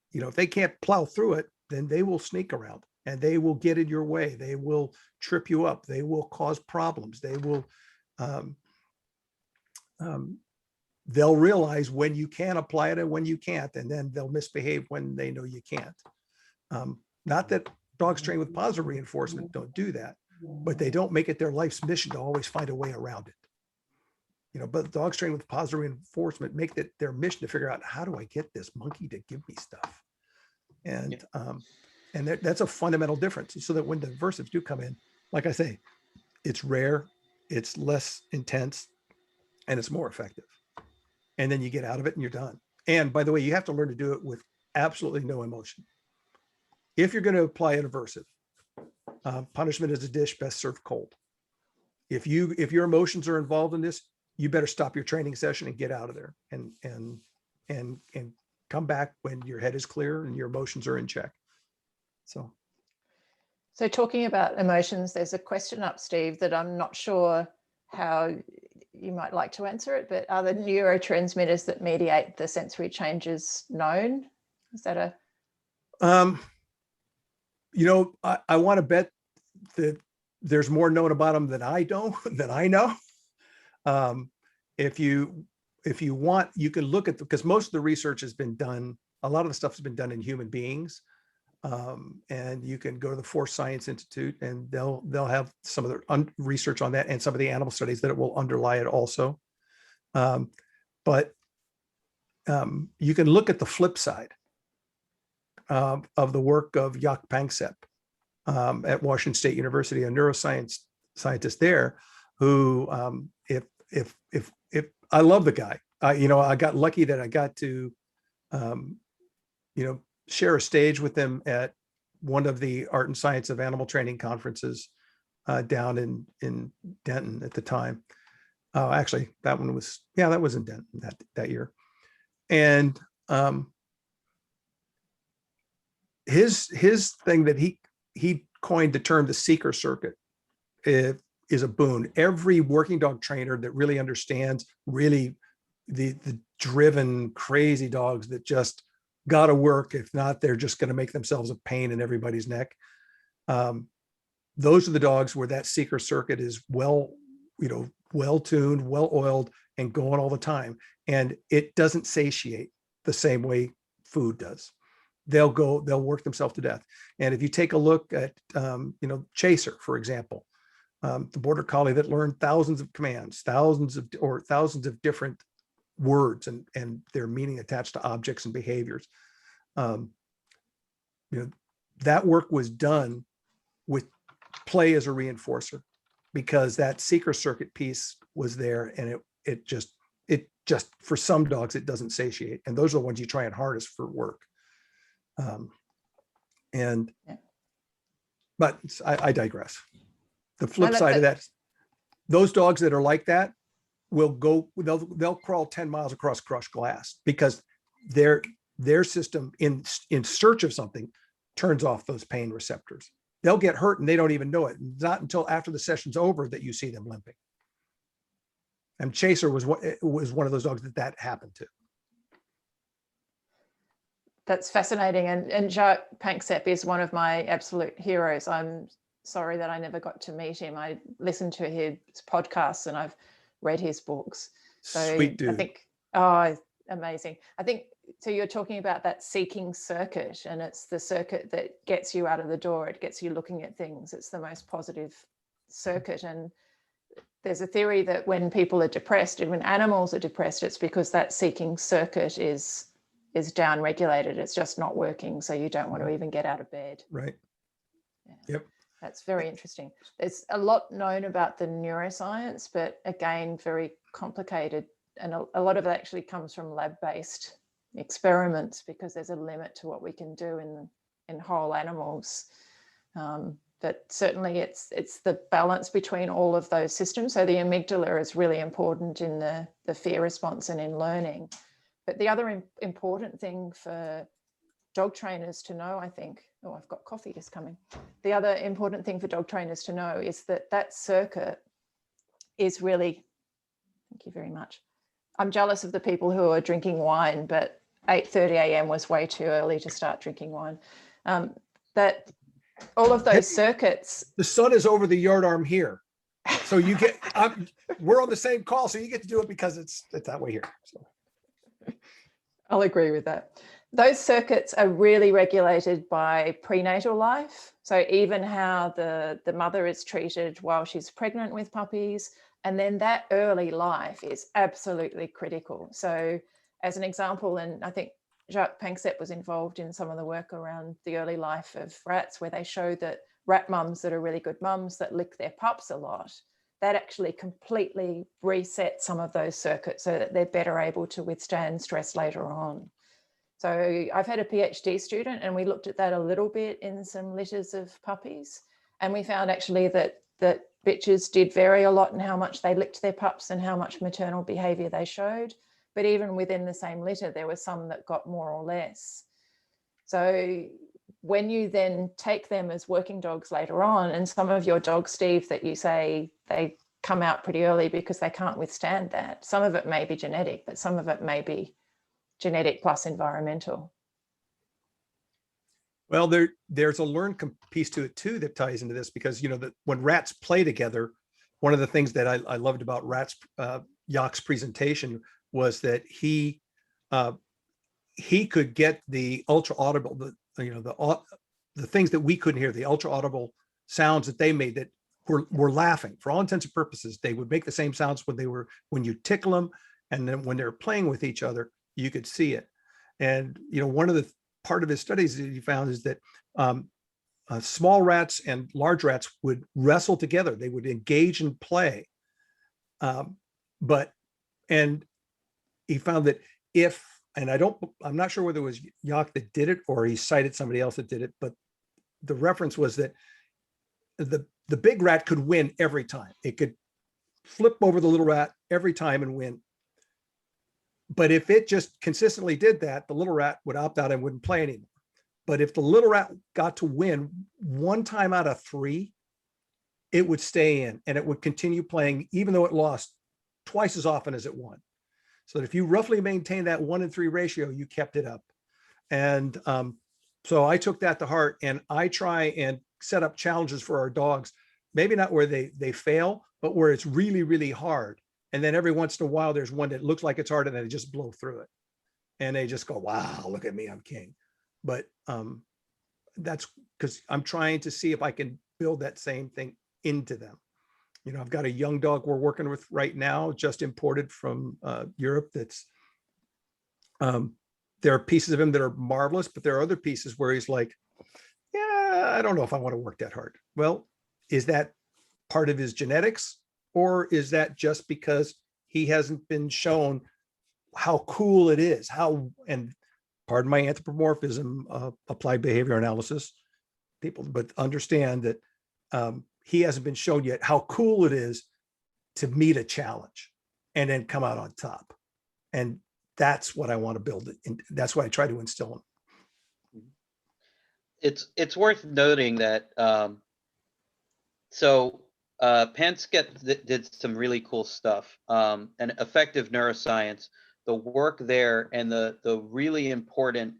plow through it, then they will sneak around and they will get in your way. They will trip you up. They will cause problems. They will, they'll realize when you can apply it and when you can't, and then they'll misbehave when they know you can't. Not that dogs trained with positive reinforcement don't do that, but they don't make it their life's mission to always find a way around it. But dogs trained with positive reinforcement make it their mission to figure out, how do I get this monkey to give me stuff? And that's a fundamental difference. So that when the aversives do come in, like I say, it's rare, it's less intense, and it's more effective. And then you get out of it and you're done. And by the way, you have to learn to do it with absolutely no emotion. If you're going to apply an aversive, punishment is a dish best served cold. If your emotions are involved in this, you better stop your training session and get out of there and come back when your head is clear and your emotions are in check. So talking about emotions, there's a question up, Steve, that I'm not sure how you might like to answer it, but are the neurotransmitters that mediate the sensory changes known? Is that a... I want to bet that there's more known about them than I know. If you want, you can look at because most of the research has been done. A lot of the stuff has been done in human beings, and you can go to the Force Science Institute, and they'll have some of their research on that and some of the animal studies that it will underlie it also. But you can look at the flip side of the work of Jaak Panksepp at Washington State University, a neuroscience scientist there, who, if I love the guy, I got lucky that I got to, share a stage with him at one of the Art and Science of Animal Training conferences down in Denton at the time. Actually, that was in Denton that year. And his thing that he coined the term the seeker circuit is a boon. Every working dog trainer that really understands the driven, crazy dogs that just got to work. If not, they're just going to make themselves a pain in everybody's neck. Those are the dogs where that seeker circuit is well tuned, well oiled, and going all the time. And it doesn't satiate the same way food does. They'll work themselves to death. And if you take a look at, Chaser, for example, the border collie that learned thousands of commands, thousands of different words and their meaning attached to objects and behaviors. That work was done with play as a reinforcer, because that seeker circuit piece was there, and it just for some dogs it doesn't satiate, and those are the ones you try and hardest for work. But I digress. The flip side of that, those dogs that are like that they'll crawl 10 miles across crushed glass, because their system in search of something turns off those pain receptors. They'll get hurt and they don't even know it. Not until after the session's over that you see them limping. And Chaser was one of those dogs that happened to. That's fascinating. And Jaak Panksepp is one of my absolute heroes. I'm sorry that I never got to meet him. I listened to his podcasts and I've read his books. So Sweet dude. I think, amazing. I think, so you're talking about that seeking circuit, and it's the circuit that gets you out of the door. It gets you looking at things. It's the most positive circuit. And there's a theory that when people are depressed and when animals are depressed, it's because that seeking circuit is down regulated. It's just not working. So you don't want to even get out of bed. Right. Yeah. Yep. That's very interesting. There's a lot known about the neuroscience, but again, very complicated. And a lot of it actually comes from lab-based experiments, because there's a limit to what we can do in whole animals. But certainly it's the balance between all of those systems. So the amygdala is really important in the fear response and in learning. But the other important thing for dog trainers to know, I think, I've got coffee just coming. The other important thing for dog trainers to know is that circuit is really, thank you very much. I'm jealous of the people who are drinking wine, but 8:30 a.m. was way too early to start drinking wine. That all of those circuits. The sun is over the yardarm here. So you get, we're on the same call, so you get to do it because it's that way here. So. I'll agree with that. Those circuits are really regulated by prenatal life. So even how the mother is treated while she's pregnant with puppies, and then that early life is absolutely critical. So as an example, and I think Jaak Panksepp was involved in some of the work around the early life of rats, where they show that rat mums that are really good mums that lick their pups a lot, that actually completely resets some of those circuits so that they're better able to withstand stress later on. So I've had a PhD student, and we looked at that a little bit in some litters of puppies, and we found actually that bitches did vary a lot in how much they licked their pups and how much maternal behavior they showed. But even within the same litter, there were some that got more or less. So when you then take them as working dogs later on, and some of your dogs, Steve, that you say they come out pretty early because they can't withstand that. Some of it may be genetic, but some of it may be genetic plus environmental. Well, there's a learned piece to it too that ties into this, because when rats play together, one of the things that I loved about Jacques' presentation was that he could get the ultra audible, the things that we couldn't hear, the ultra audible sounds that they made that were laughing. For all intents and purposes, they would make the same sounds when you tickle them, and then when they're playing with each other, you could see it. And one of the part of his studies that he found is that small rats and large rats would wrestle together. They would engage in play. And he found that I'm not sure whether it was Jacques that did it or he cited somebody else that did it, but the reference was that the big rat could win every time. It could flip over the little rat every time and win. But if it just consistently did that, the little rat would opt out and wouldn't play anymore. But if the little rat got to win one time out of 3, it would stay in and it would continue playing, even though it lost twice as often as it won. So that if you roughly maintain that 1-in-3 ratio, you kept it up. And so I took that to heart, and I try and set up challenges for our dogs, maybe not where they fail, but where it's really, really hard. And then every once in a while, there's one that looks like it's hard and then they just blow through it. And they just go, wow, look at me, I'm king. But that's because I'm trying to see if I can build that same thing into them. I've got a young dog we're working with right now, just imported from Europe. That's there are pieces of him that are marvelous, but there are other pieces where he's like, yeah, I don't know if I want to work that hard. Well, is that part of his genetics? Or is that just because he hasn't been shown how cool it is? And pardon my anthropomorphism, applied behavior analysis people, but understand that he hasn't been shown yet how cool it is to meet a challenge and then come out on top. And that's what I want to build. And that's what I try to instill in. It's worth noting that Pence did some really cool stuff, and effective neuroscience, the work there and the really important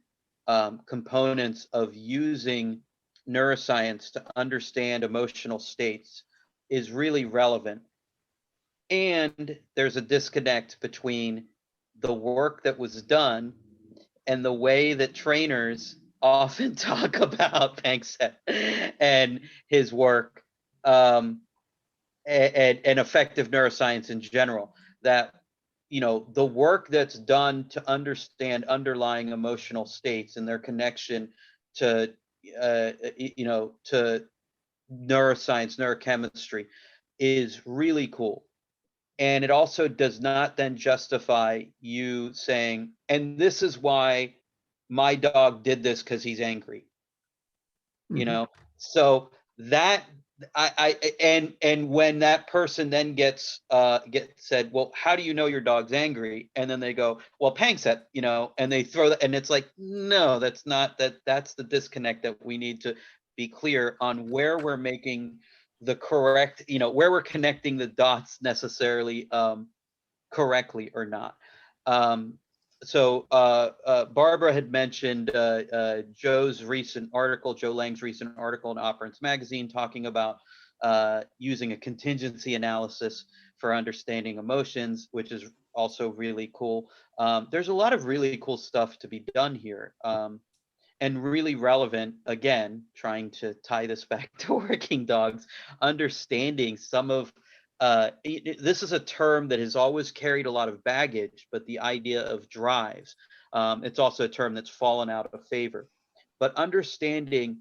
components of using neuroscience to understand emotional states is really relevant. And there's a disconnect between the work that was done and the way that trainers often talk about Panksepp and his work, and effective neuroscience in general. That the work that's done to understand underlying emotional states and their connection to to neuroscience, neurochemistry is really cool. And it also does not then justify you saying, and this is why my dog did this because he's angry. So that and when that person then gets said, well, how do you know your dog's angry? And then they go, well, Panksepp, and they throw that, and it's like, no, that's not that's the disconnect that we need to be clear on, where we're making the correct, where we're connecting the dots necessarily correctly or not. So Barbara had mentioned Joe Lang's recent article in Operance Magazine talking about using a contingency analysis for understanding emotions, which is also really cool. There's a lot of really cool stuff to be done here, and really relevant, again, trying to tie this back to working dogs, understanding some of this is a term that has always carried a lot of baggage, but the idea of drives, it's also a term that's fallen out of favor. But understanding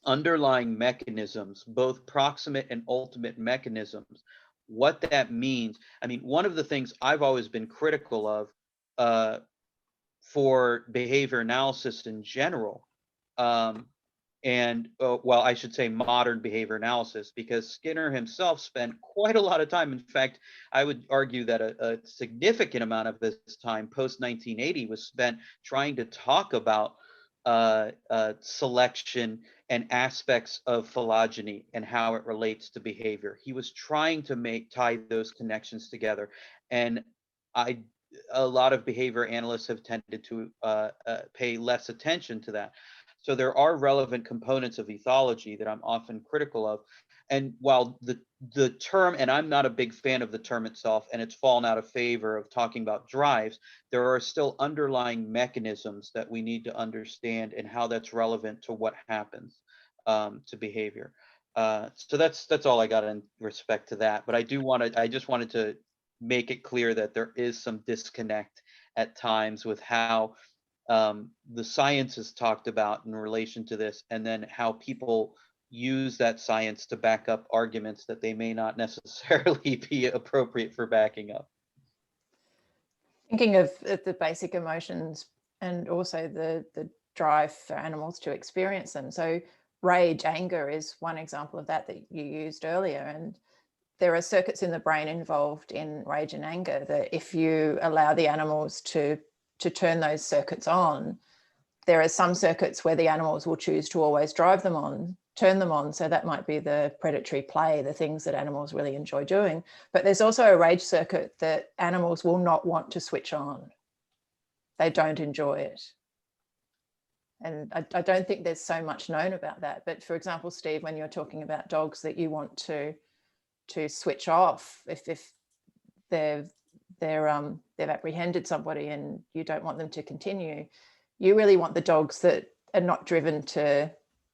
underlying mechanisms, both proximate and ultimate mechanisms, what that means. I mean, one of the things I've always been critical of for behavior analysis in general, well, I should say modern behavior analysis, because Skinner himself spent quite a lot of time. In fact, I would argue that a significant amount of this time post 1980 was spent trying to talk about selection and aspects of phylogeny and how it relates to behavior. He was trying to tie those connections together, and a lot of behavior analysts have tended to pay less attention to that. So there are relevant components of ethology that I'm often critical of. And while the term, and I'm not a big fan of the term itself, and it's fallen out of favor of talking about drives, there are still underlying mechanisms that we need to understand and how that's relevant to what happens to behavior. So that's all I got in respect to that. But I just wanted to make it clear that there is some disconnect at times with how the science is talked about in relation to this, and then how people use that science to back up arguments that they may not necessarily be appropriate for backing up. Thinking of the basic emotions and also the drive for animals to experience them. So rage, anger is one example of that you used earlier. And there are circuits in the brain involved in rage and anger that if you allow the animals to turn those circuits on, there are some circuits where the animals will choose to always turn them on. So that might be the predatory play, the things that animals really enjoy doing. But there's also a rage circuit that animals will not want to switch on. They don't enjoy it. And I don't think there's so much known about that. But for example, Steve, when you're talking about dogs that you want to switch off, if they've apprehended somebody and you don't want them to continue, you really want the dogs that are not driven to,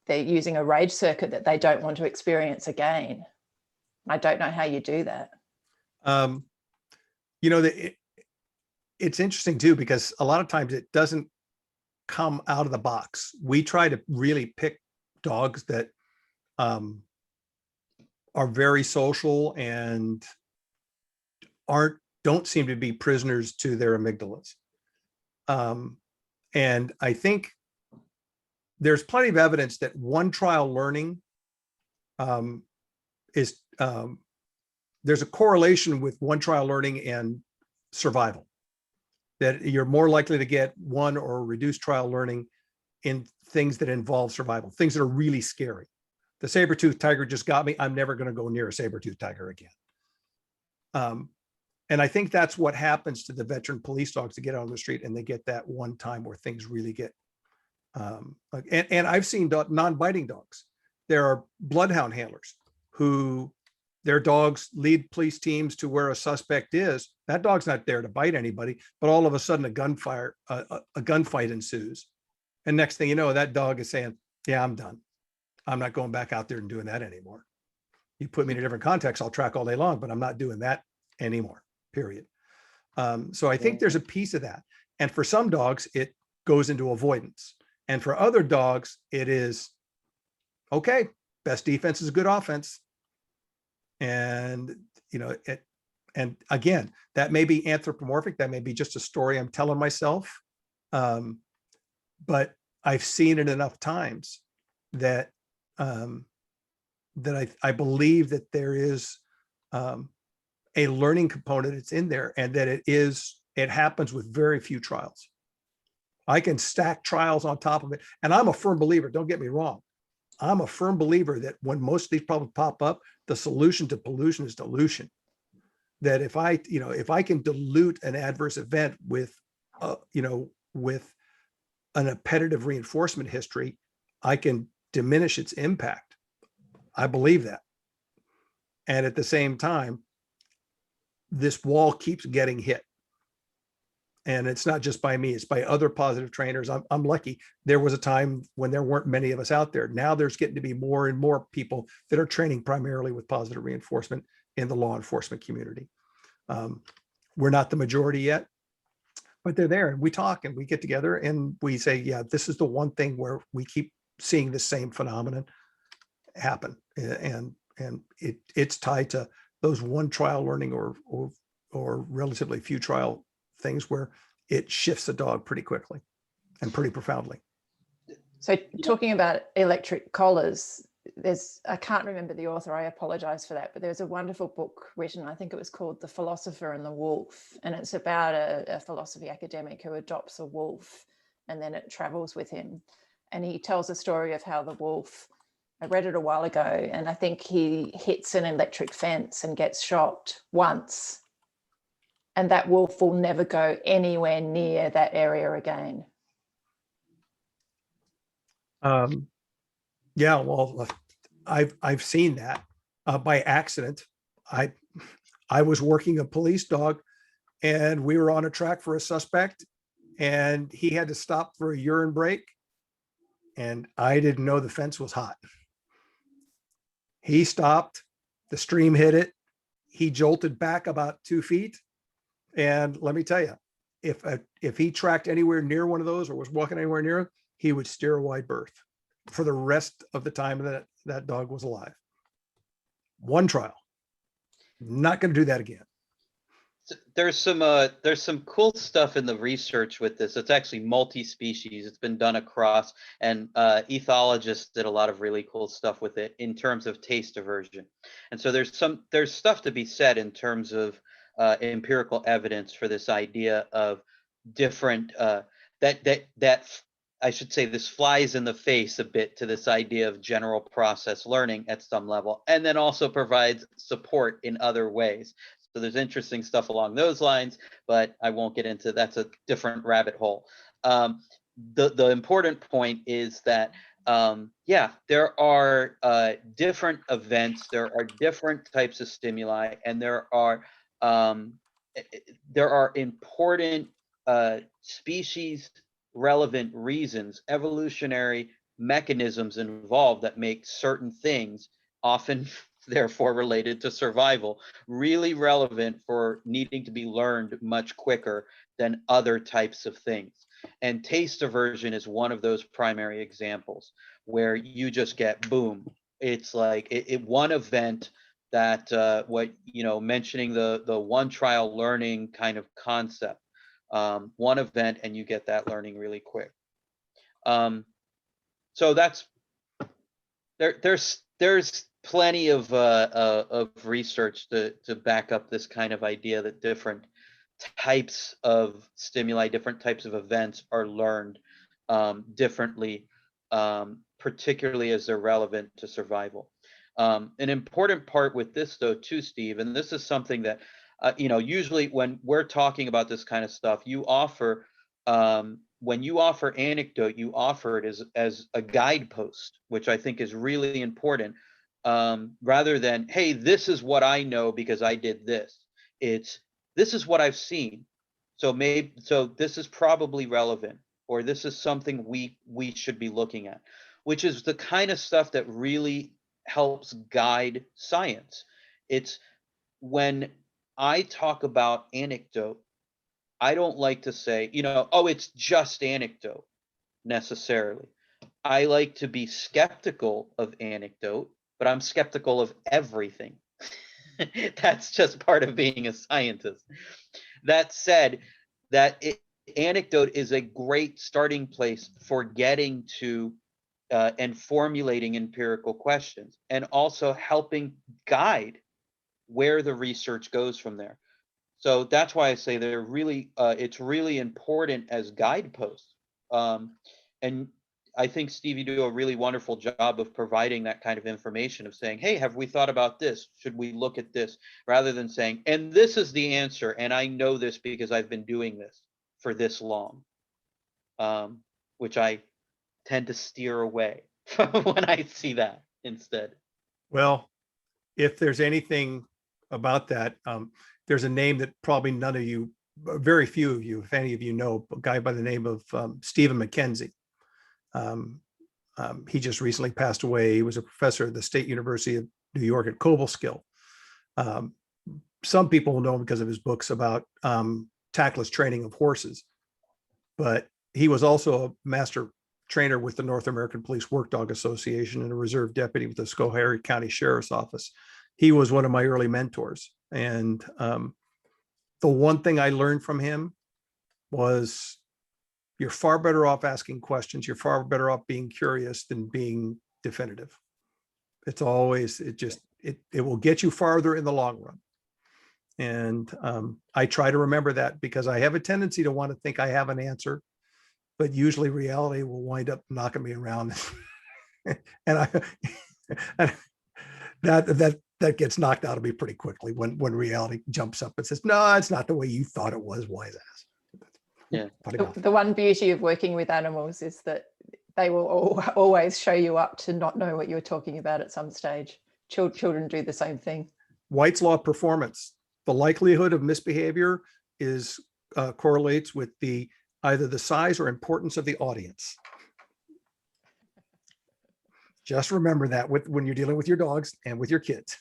they're using a rage circuit that they don't want to experience again. I don't know how you do that. It's interesting too, because a lot of times it doesn't come out of the box. We try to really pick dogs that are very social and don't seem to be prisoners to their amygdalas. And I think there's plenty of evidence that one trial learning there's a correlation with one trial learning and survival, that you're more likely to get one or reduced trial learning in things that involve survival, things that are really scary. The saber-toothed tiger just got me. I'm never going to go near a saber-toothed tiger again. And I think that's what happens to the veteran police dogs that get out on the street, and they get that one time where things really get, and I've seen non-biting dogs. There are bloodhound handlers who their dogs lead police teams to where a suspect is. That dog's not there to bite anybody, but all of a sudden a gunfight ensues. And next thing you know, that dog is saying, yeah, I'm done. I'm not going back out there and doing that anymore. You put me in a different context, I'll track all day long, but I'm not doing that anymore, period. So I think there's a piece of that. And for some dogs, it goes into avoidance. And for other dogs, it is, okay, best defense is good offense. And, and again, that may be anthropomorphic. That may be just a story I'm telling myself. But I've seen it enough times that I believe that there is a learning component that's in there, and that it happens with very few trials. I can stack trials on top of it. And I'm a firm believer, don't get me wrong, I'm a firm believer that when most of these problems pop up, the solution to pollution is dilution. That if I can dilute an adverse event with with an appetitive reinforcement history, I can diminish its impact. I believe that. And at the same time, this wall keeps getting hit. And it's not just by me, it's by other positive trainers. I'm lucky. There was a time when there weren't many of us out there. Now there's getting to be more and more people that are training primarily with positive reinforcement in the law enforcement community. We're not the majority yet, but they're there, and we talk and we get together and we say, yeah, this is the one thing where we keep seeing the same phenomenon happen. And it's tied to those one trial learning or relatively few trial things where it shifts the dog pretty quickly and pretty profoundly. So talking about electric collars, I can't remember the author, I apologize for that, but there's a wonderful book written, I think it was called The Philosopher and the Wolf, and it's about a philosophy academic who adopts a wolf and then it travels with him. And he tells a story of how the wolf, I read it a while ago, and I think he hits an electric fence and gets shocked once, and that wolf will never go anywhere near that area again. Yeah, well, I've seen that by accident. I was working a police dog, and we were on a track for a suspect, and he had to stop for a urine break, and I didn't know the fence was hot. He stopped, the stream hit it, he jolted back about 2 feet, and let me tell you, if he tracked anywhere near one of those or was walking anywhere near it, he would steer a wide berth for the rest of the time that dog was alive. One trial. Not going to do that again. There's some cool stuff in the research with this. It's actually multi-species. It's been done across, and ethologists did a lot of really cool stuff with it in terms of taste aversion. And so there's stuff to be said in terms of empirical evidence for this idea of different that I should say this flies in the face a bit to this idea of general process learning at some level, and then also provides support in other ways. So there's interesting stuff along those lines, but I won't get into that's a different rabbit hole. The important point is that yeah, there are different events, there are different types of stimuli, and there are important species relevant reasons, evolutionary mechanisms involved that make certain things, often therefore related to survival, really relevant for needing to be learned much quicker than other types of things. And taste aversion is one of those primary examples where you just get boom. It's like one event that mentioning the one trial learning kind of concept. One event and you get that learning really quick. So that's there's plenty of research to back up this kind of idea that different types of stimuli, different types of events are learned differently, particularly as they're relevant to survival. An important part with this though too, Steve, and this is something that usually when we're talking about this kind of stuff, you offer, when you offer anecdote, you offer it as a guidepost, which I think is really important, rather than, hey, this is what I know because I did this. It's, this is what I've seen. So this is probably relevant, or this is something we should be looking at, which is the kind of stuff that really helps guide science. It's when I talk about anecdote, I don't like to say, oh, it's just anecdote necessarily. I like to be skeptical of anecdote, but I'm skeptical of everything. That's just part of being a scientist. That said, anecdote is a great starting place for getting to and formulating empirical questions, and also helping guide where the research goes from there. So that's why I say they're really, it's really important as guideposts. And I think, Steve, you do a really wonderful job of providing that kind of information, of saying, hey, have we thought about this? Should we look at this? Rather than saying, and this is the answer, and I know this because I've been doing this for this long, which I tend to steer away from when I see that instead. Well, if there's anything about that, there's a name that probably none of you, very few of you, if any of you know, a guy by the name of Stephen McKenzie. He just recently passed away. He was a professor at the State University of New York at Cobleskill. Some people know him because of his books about tactless training of horses, but he was also a master trainer with the North American Police Work Dog Association and a reserve deputy with the Skogen County Sheriff's Office. He was one of my early mentors. And the one thing I learned from him was, you're far better off asking questions. You're far better off being curious than being definitive. It's always, it will get you farther in the long run. And I try to remember that, because I have a tendency to want to think I have an answer. but usually reality will wind up knocking me around. And I, and that gets knocked out of me pretty quickly when reality jumps up and says, no, it's not the way you thought it was, wise ass. Yeah. The one beauty of working with animals is that they will always show you up to not know what you're talking about at some stage. Children do the same thing. White's law of performance. The likelihood of misbehavior is correlates with either the size or importance of the audience. Just remember that when you're dealing with your dogs and with your kids.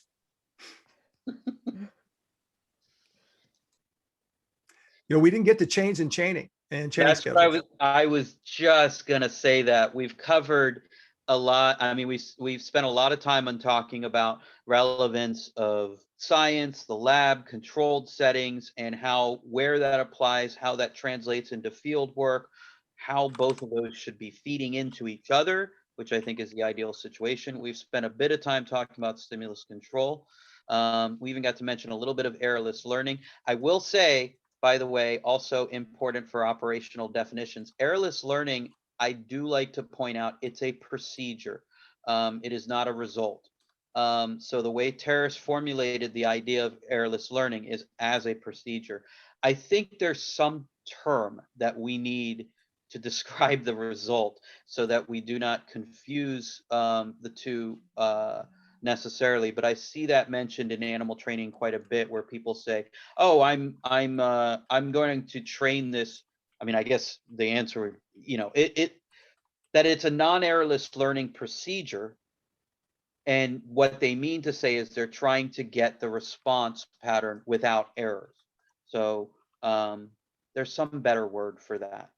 We didn't get to chains and chaining and chain That's schedules. what I was just gonna say, that we've covered a lot. I mean, we've spent a lot of time on talking about relevance of science, the lab, controlled settings, and where that applies, how that translates into field work, how both of those should be feeding into each other, which I think is the ideal situation. We've spent a bit of time talking about stimulus control. We even got to mention a little bit of errorless learning. I will say, by the way, also important for operational definitions, errorless learning, I do like to point out, it's a procedure. It is not a result. So the way Terrace formulated the idea of errorless learning is as a procedure. I think there's some term that we need to describe the result so that we do not confuse the two necessarily, but I see that mentioned in animal training quite a bit, where people say, "Oh, I'm going to train this." I mean, I guess the answer, that it's a non-errorless learning procedure, and what they mean to say is they're trying to get the response pattern without errors. So there's some better word for that,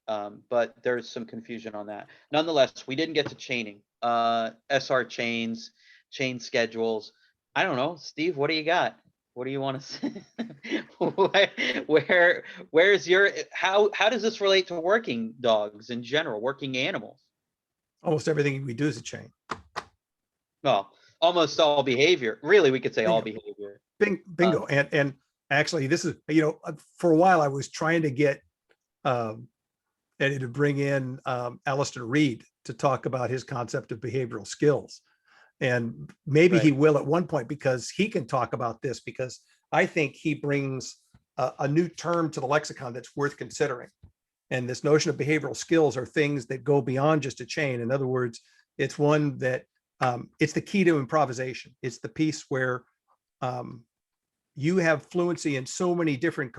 but there's some confusion on that. Nonetheless, we didn't get to chaining, SR chains, chain schedules. I don't know, Steve, what do you got? What do you want to say? Where's your, how does this relate to working dogs in general, working animals? Almost everything we do is a chain. Well, almost all behavior. Really, we could say all behavior. Bingo. And actually, this is, for a while I was trying to get Eddie to bring in Alistair Reed to talk about his concept of behavioral skills. And maybe he will at one point, because he can talk about this, because I think he brings a new term to the lexicon that's worth considering. And this notion of behavioral skills are things that go beyond just a chain. In other words, it's one that it's the key to improvisation. It's the piece where you have fluency in so many different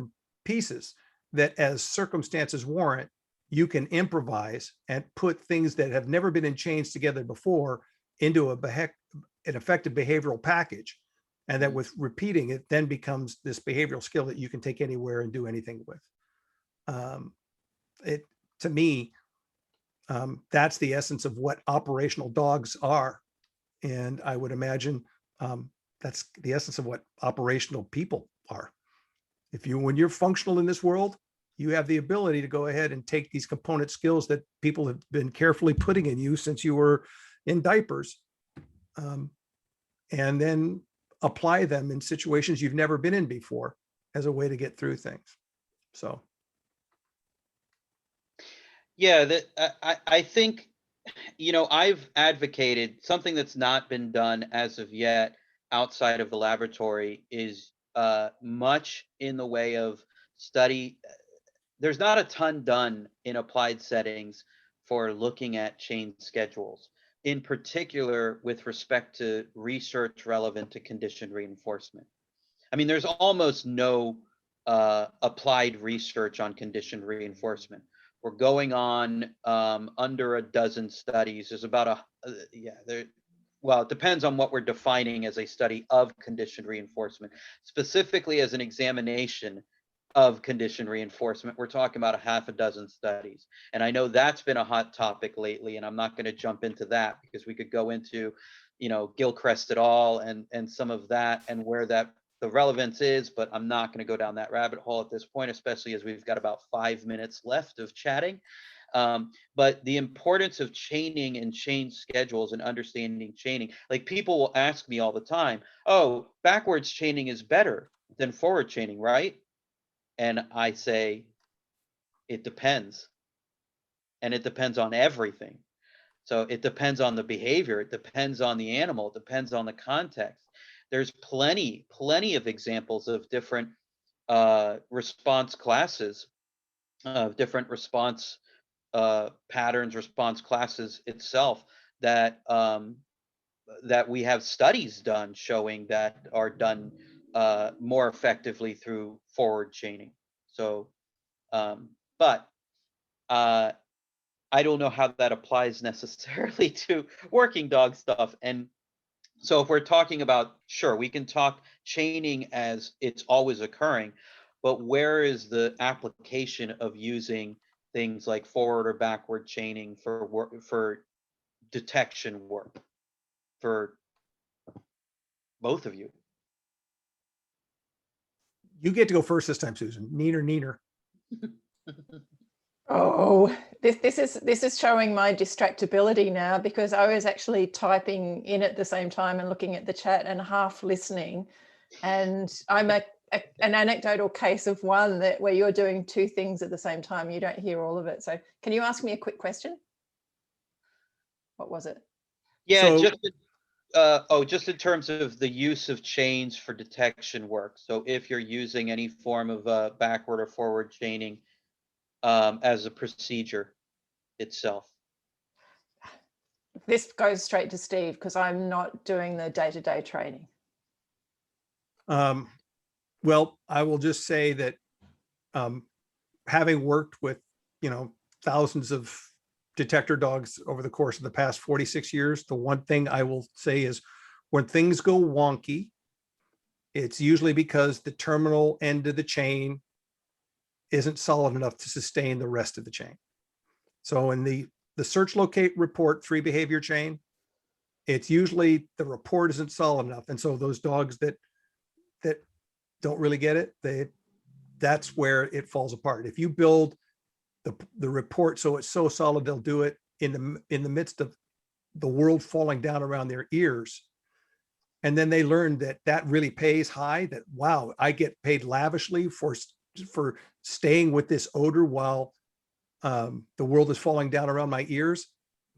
pieces that, as circumstances warrant, you can improvise and put things that have never been in chains together before into an effective behavioral package. And that with repeating it then becomes this behavioral skill that you can take anywhere and do anything with. To me, that's the essence of what operational dogs are. And I would imagine that's the essence of what operational people are. When you're functional in this world, you have the ability to go ahead and take these component skills that people have been carefully putting in you since you were in diapers, and then apply them in situations you've never been in before as a way to get through things. So. Yeah, I think, I've advocated something that's not been done as of yet outside of the laboratory is much in the way of study. There's not a ton done in applied settings for looking at chain schedules, in particular with respect to research relevant to conditioned reinforcement. I mean, there's almost no applied research on conditioned reinforcement. We're going on under a dozen studies. There's about well, it depends on what we're defining as a study of conditioned reinforcement. Specifically as an examination of conditioned reinforcement, we're talking about a half a dozen studies. And I know that's been a hot topic lately, and I'm not going to jump into that because we could go into, Gilchrist et al. and some of that and where the relevance is, but I'm not going to go down that rabbit hole at this point, especially as we've got about 5 minutes left of chatting. But the importance of chaining and chain schedules and understanding chaining, like people will ask me all the time, oh, backwards chaining is better than forward chaining, right? And I say, it depends. and it depends on everything. So it depends on the behavior, it depends on the animal, it depends on the context. There's plenty of examples of different response classes, different response patterns, response classes itself, that that we have studies done showing that are done more effectively through forward chaining. So, but I don't know how that applies necessarily to working dog stuff. And so if we're talking about, sure, we can talk chaining as it's always occurring, but where is the application of using things like forward or backward chaining for work, for detection work, for both of you? You get to go first this time, Susan. Neener. Oh, this is showing my distractibility now, because I was actually typing in at the same time and looking at the chat and half listening. And I'm an anecdotal case of one that where you're doing two things at the same time, you don't hear all of it. So can you ask me a quick question? What was it? Yeah, So- just in terms of the use of chains for detection work. So if you're using any form of backward or forward chaining as a procedure itself. This goes straight to Steve, because I'm not doing the day-to-day training. Well, I will just say that having worked with, thousands of detector dogs over the course of the past 46 years, the one thing I will say is when things go wonky, it's usually because the terminal end of the chain isn't solid enough to sustain the rest of the chain. So in the search, locate, report 3 behavior chain, it's usually the report isn't solid enough. And so those dogs that don't really get it, that's where it falls apart. If you build the report so it's so solid, they'll do it in the midst of the world falling down around their ears. And then they learn that really pays high, that, wow, I get paid lavishly for staying with this odor while the world is falling down around my ears.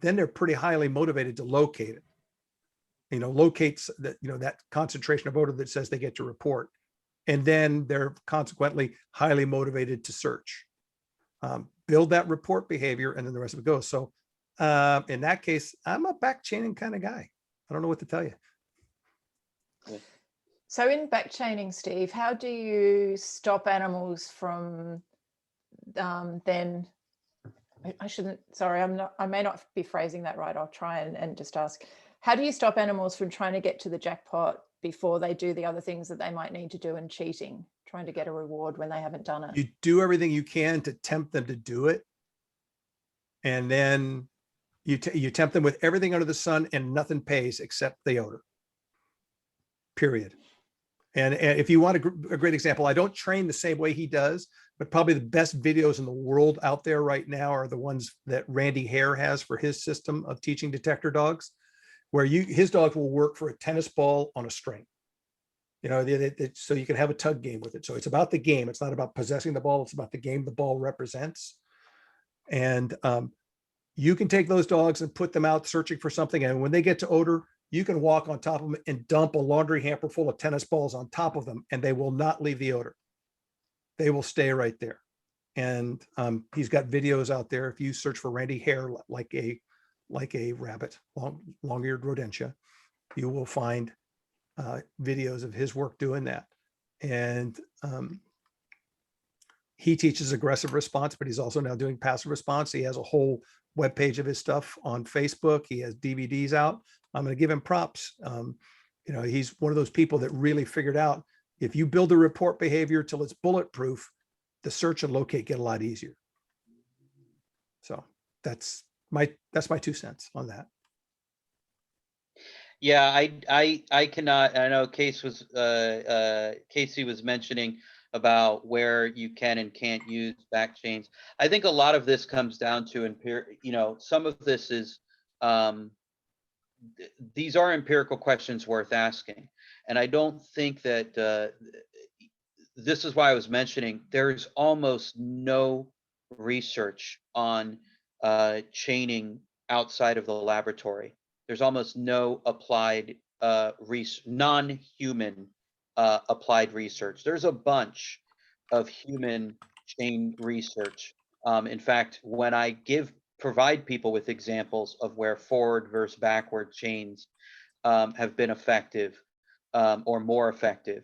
Then they're pretty highly motivated to locate it. Locates that, that concentration of odor that says they get to report. And then they're consequently highly motivated to search. Build that report behavior, and then the rest of it goes. So in that case, I'm a back chaining kind of guy. I don't know what to tell you. So in back chaining, Steve, how do you stop animals from then, I may not be phrasing that right. I'll try and just ask, how do you stop animals from trying to get to the jackpot before they do the other things that they might need to do, and cheating, trying to get a reward when they haven't done it? You do everything you can to tempt them to do it. And then you tempt them with everything under the sun, and nothing pays except the odor. Period. And if you want a great example, I don't train the same way he does, but probably the best videos in the world out there right now are the ones that Randy Hare has for his system of teaching detector dogs, where his dogs will work for a tennis ball on a string. So you can have a tug game with it. So it's about the game. It's not about possessing the ball. It's about the game the ball represents. And you can take those dogs and put them out searching for something. And when they get to odor, you can walk on top of them and dump a laundry hamper full of tennis balls on top of them, and they will not leave the odor. They will stay right there. And he's got videos out there. If you search for Randy Hare, like a rabbit, long-eared rodentia, you will find videos of his work doing that. And he teaches aggressive response, but he's also now doing passive response. He has a whole webpage of his stuff on Facebook. He has DVDs out. I'm going to give him props. He's one of those people that really figured out, if you build a report behavior till it's bulletproof, the search and locate get a lot easier. So that's my 2 cents on that. Yeah, I cannot. I know Casey was mentioning about where you can and can't use back chains. I think a lot of this comes down to some of this is these are empirical questions worth asking, and I don't think that this is why I was mentioning there's almost no research on chaining outside of the laboratory. There's almost no applied non-human applied research. There's a bunch of human chain research. In fact, when I provide people with examples of where forward versus backward chains have been effective or more effective,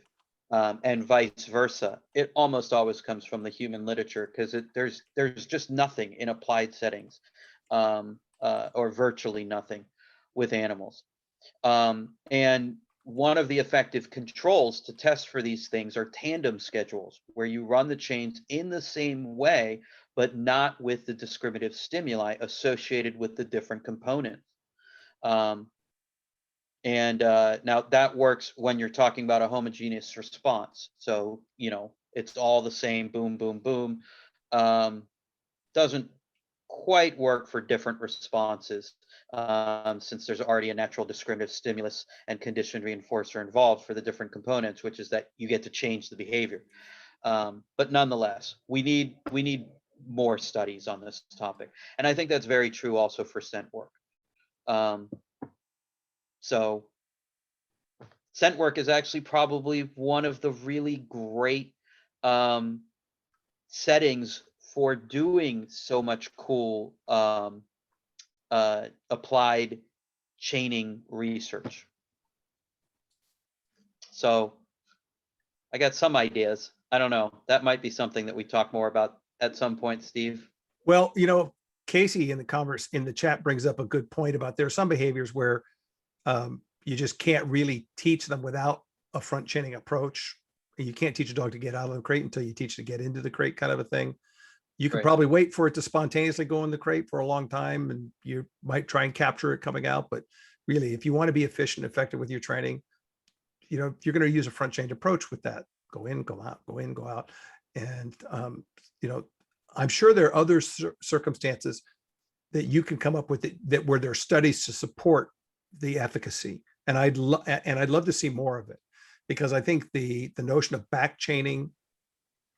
and vice versa, it almost always comes from the human literature, because there's just nothing in applied settings, or virtually nothing with animals. And one of the effective controls to test for these things are tandem schedules, where you run the chains in the same way, but not with the discriminative stimuli associated with the different components. Now that works when you're talking about a homogeneous response. So, it's all the same, boom, boom, boom. Doesn't quite work for different responses, since there's already a natural discriminative stimulus and conditioned reinforcer involved for the different components, which is that you get to change the behavior. But nonetheless, we need more studies on this topic. And I think that's very true also for scent work. So scent work is actually probably one of the really great settings for doing so much cool applied chaining research. So I got some ideas. I don't know. That might be something that we talk more about at some point, Steve. Well, Casey in the chat brings up a good point about there are some behaviors where you just can't really teach them without a front chaining approach. You can't teach a dog to get out of the crate until you teach to get into the crate, kind of a thing. You could probably wait for it to spontaneously go in the crate for a long time, and you might try and capture it coming out. But really, if you want to be efficient, effective with your training, you're going to use a front chained approach with that. Go in, go out, go in, go out. And, I'm sure there are other circumstances that you can come up with that where there are studies to support the efficacy. And I'd love to see more of it, because I think the notion of back chaining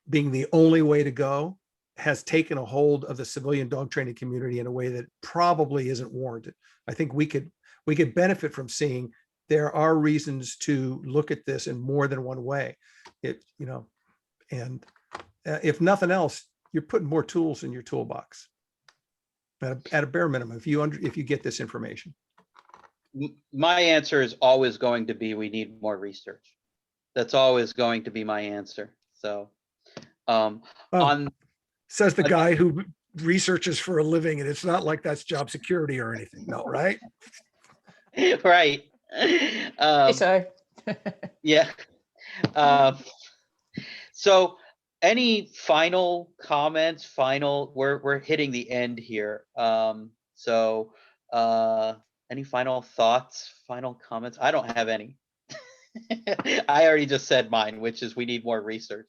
being the only way to go has taken a hold of the civilian dog training community in a way that probably isn't warranted. I think we could benefit from seeing there are reasons to look at this in more than one way. And if nothing else, you're putting more tools in your toolbox at a bare minimum if you get this information. My answer is always going to be, we need more research. That's always going to be my answer. So says the guy who researches for a living, and it's not like that's job security or anything. No, right? Right. So yeah. So any final comments? We're hitting the end here. So any final thoughts, final comments? I don't have any. I already just said mine, which is we need more research.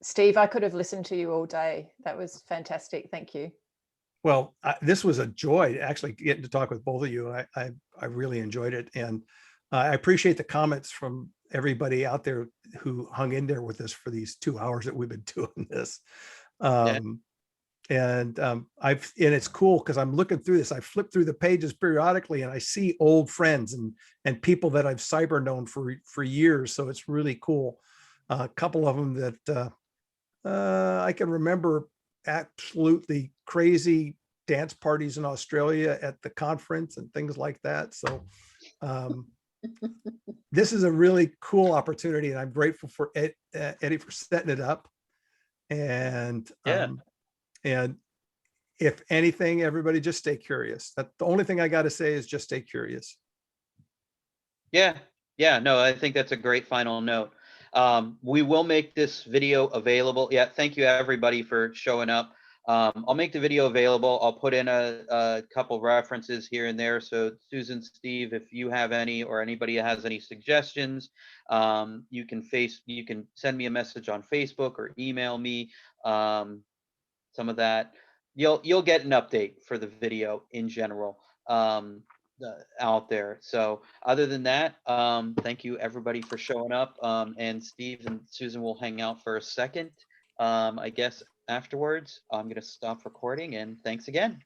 Steve, I could have listened to you all day. That was fantastic. Thank you. Well, this was a joy actually getting to talk with both of you. I really enjoyed it. And I appreciate the comments from everybody out there who hung in there with us for these 2 hours that we've been doing this. And it's cool because I'm looking through this. I flip through the pages periodically and I see old friends and people that I've cyber known for years. So it's really cool. A couple of them that I can remember absolutely crazy dance parties in Australia at the conference and things like that. So this is a really cool opportunity, and I'm grateful for Eddie for setting it up. And and if anything, everybody just stay curious. That's the only thing I got to say is just stay curious. Yeah. No, I think that's a great final note. We will make this video available. Yeah, thank you everybody for showing up. I'll make the video available. I'll put in a couple references here and there. So Susan, Steve, if you have any or anybody has any suggestions, you can send me a message on Facebook or email me some of that. You'll get an update for the video in general out there. So other than that, thank you everybody for showing up. And Steve and Susan will hang out for a second, I guess, afterwards. I'm going to stop recording, and thanks again.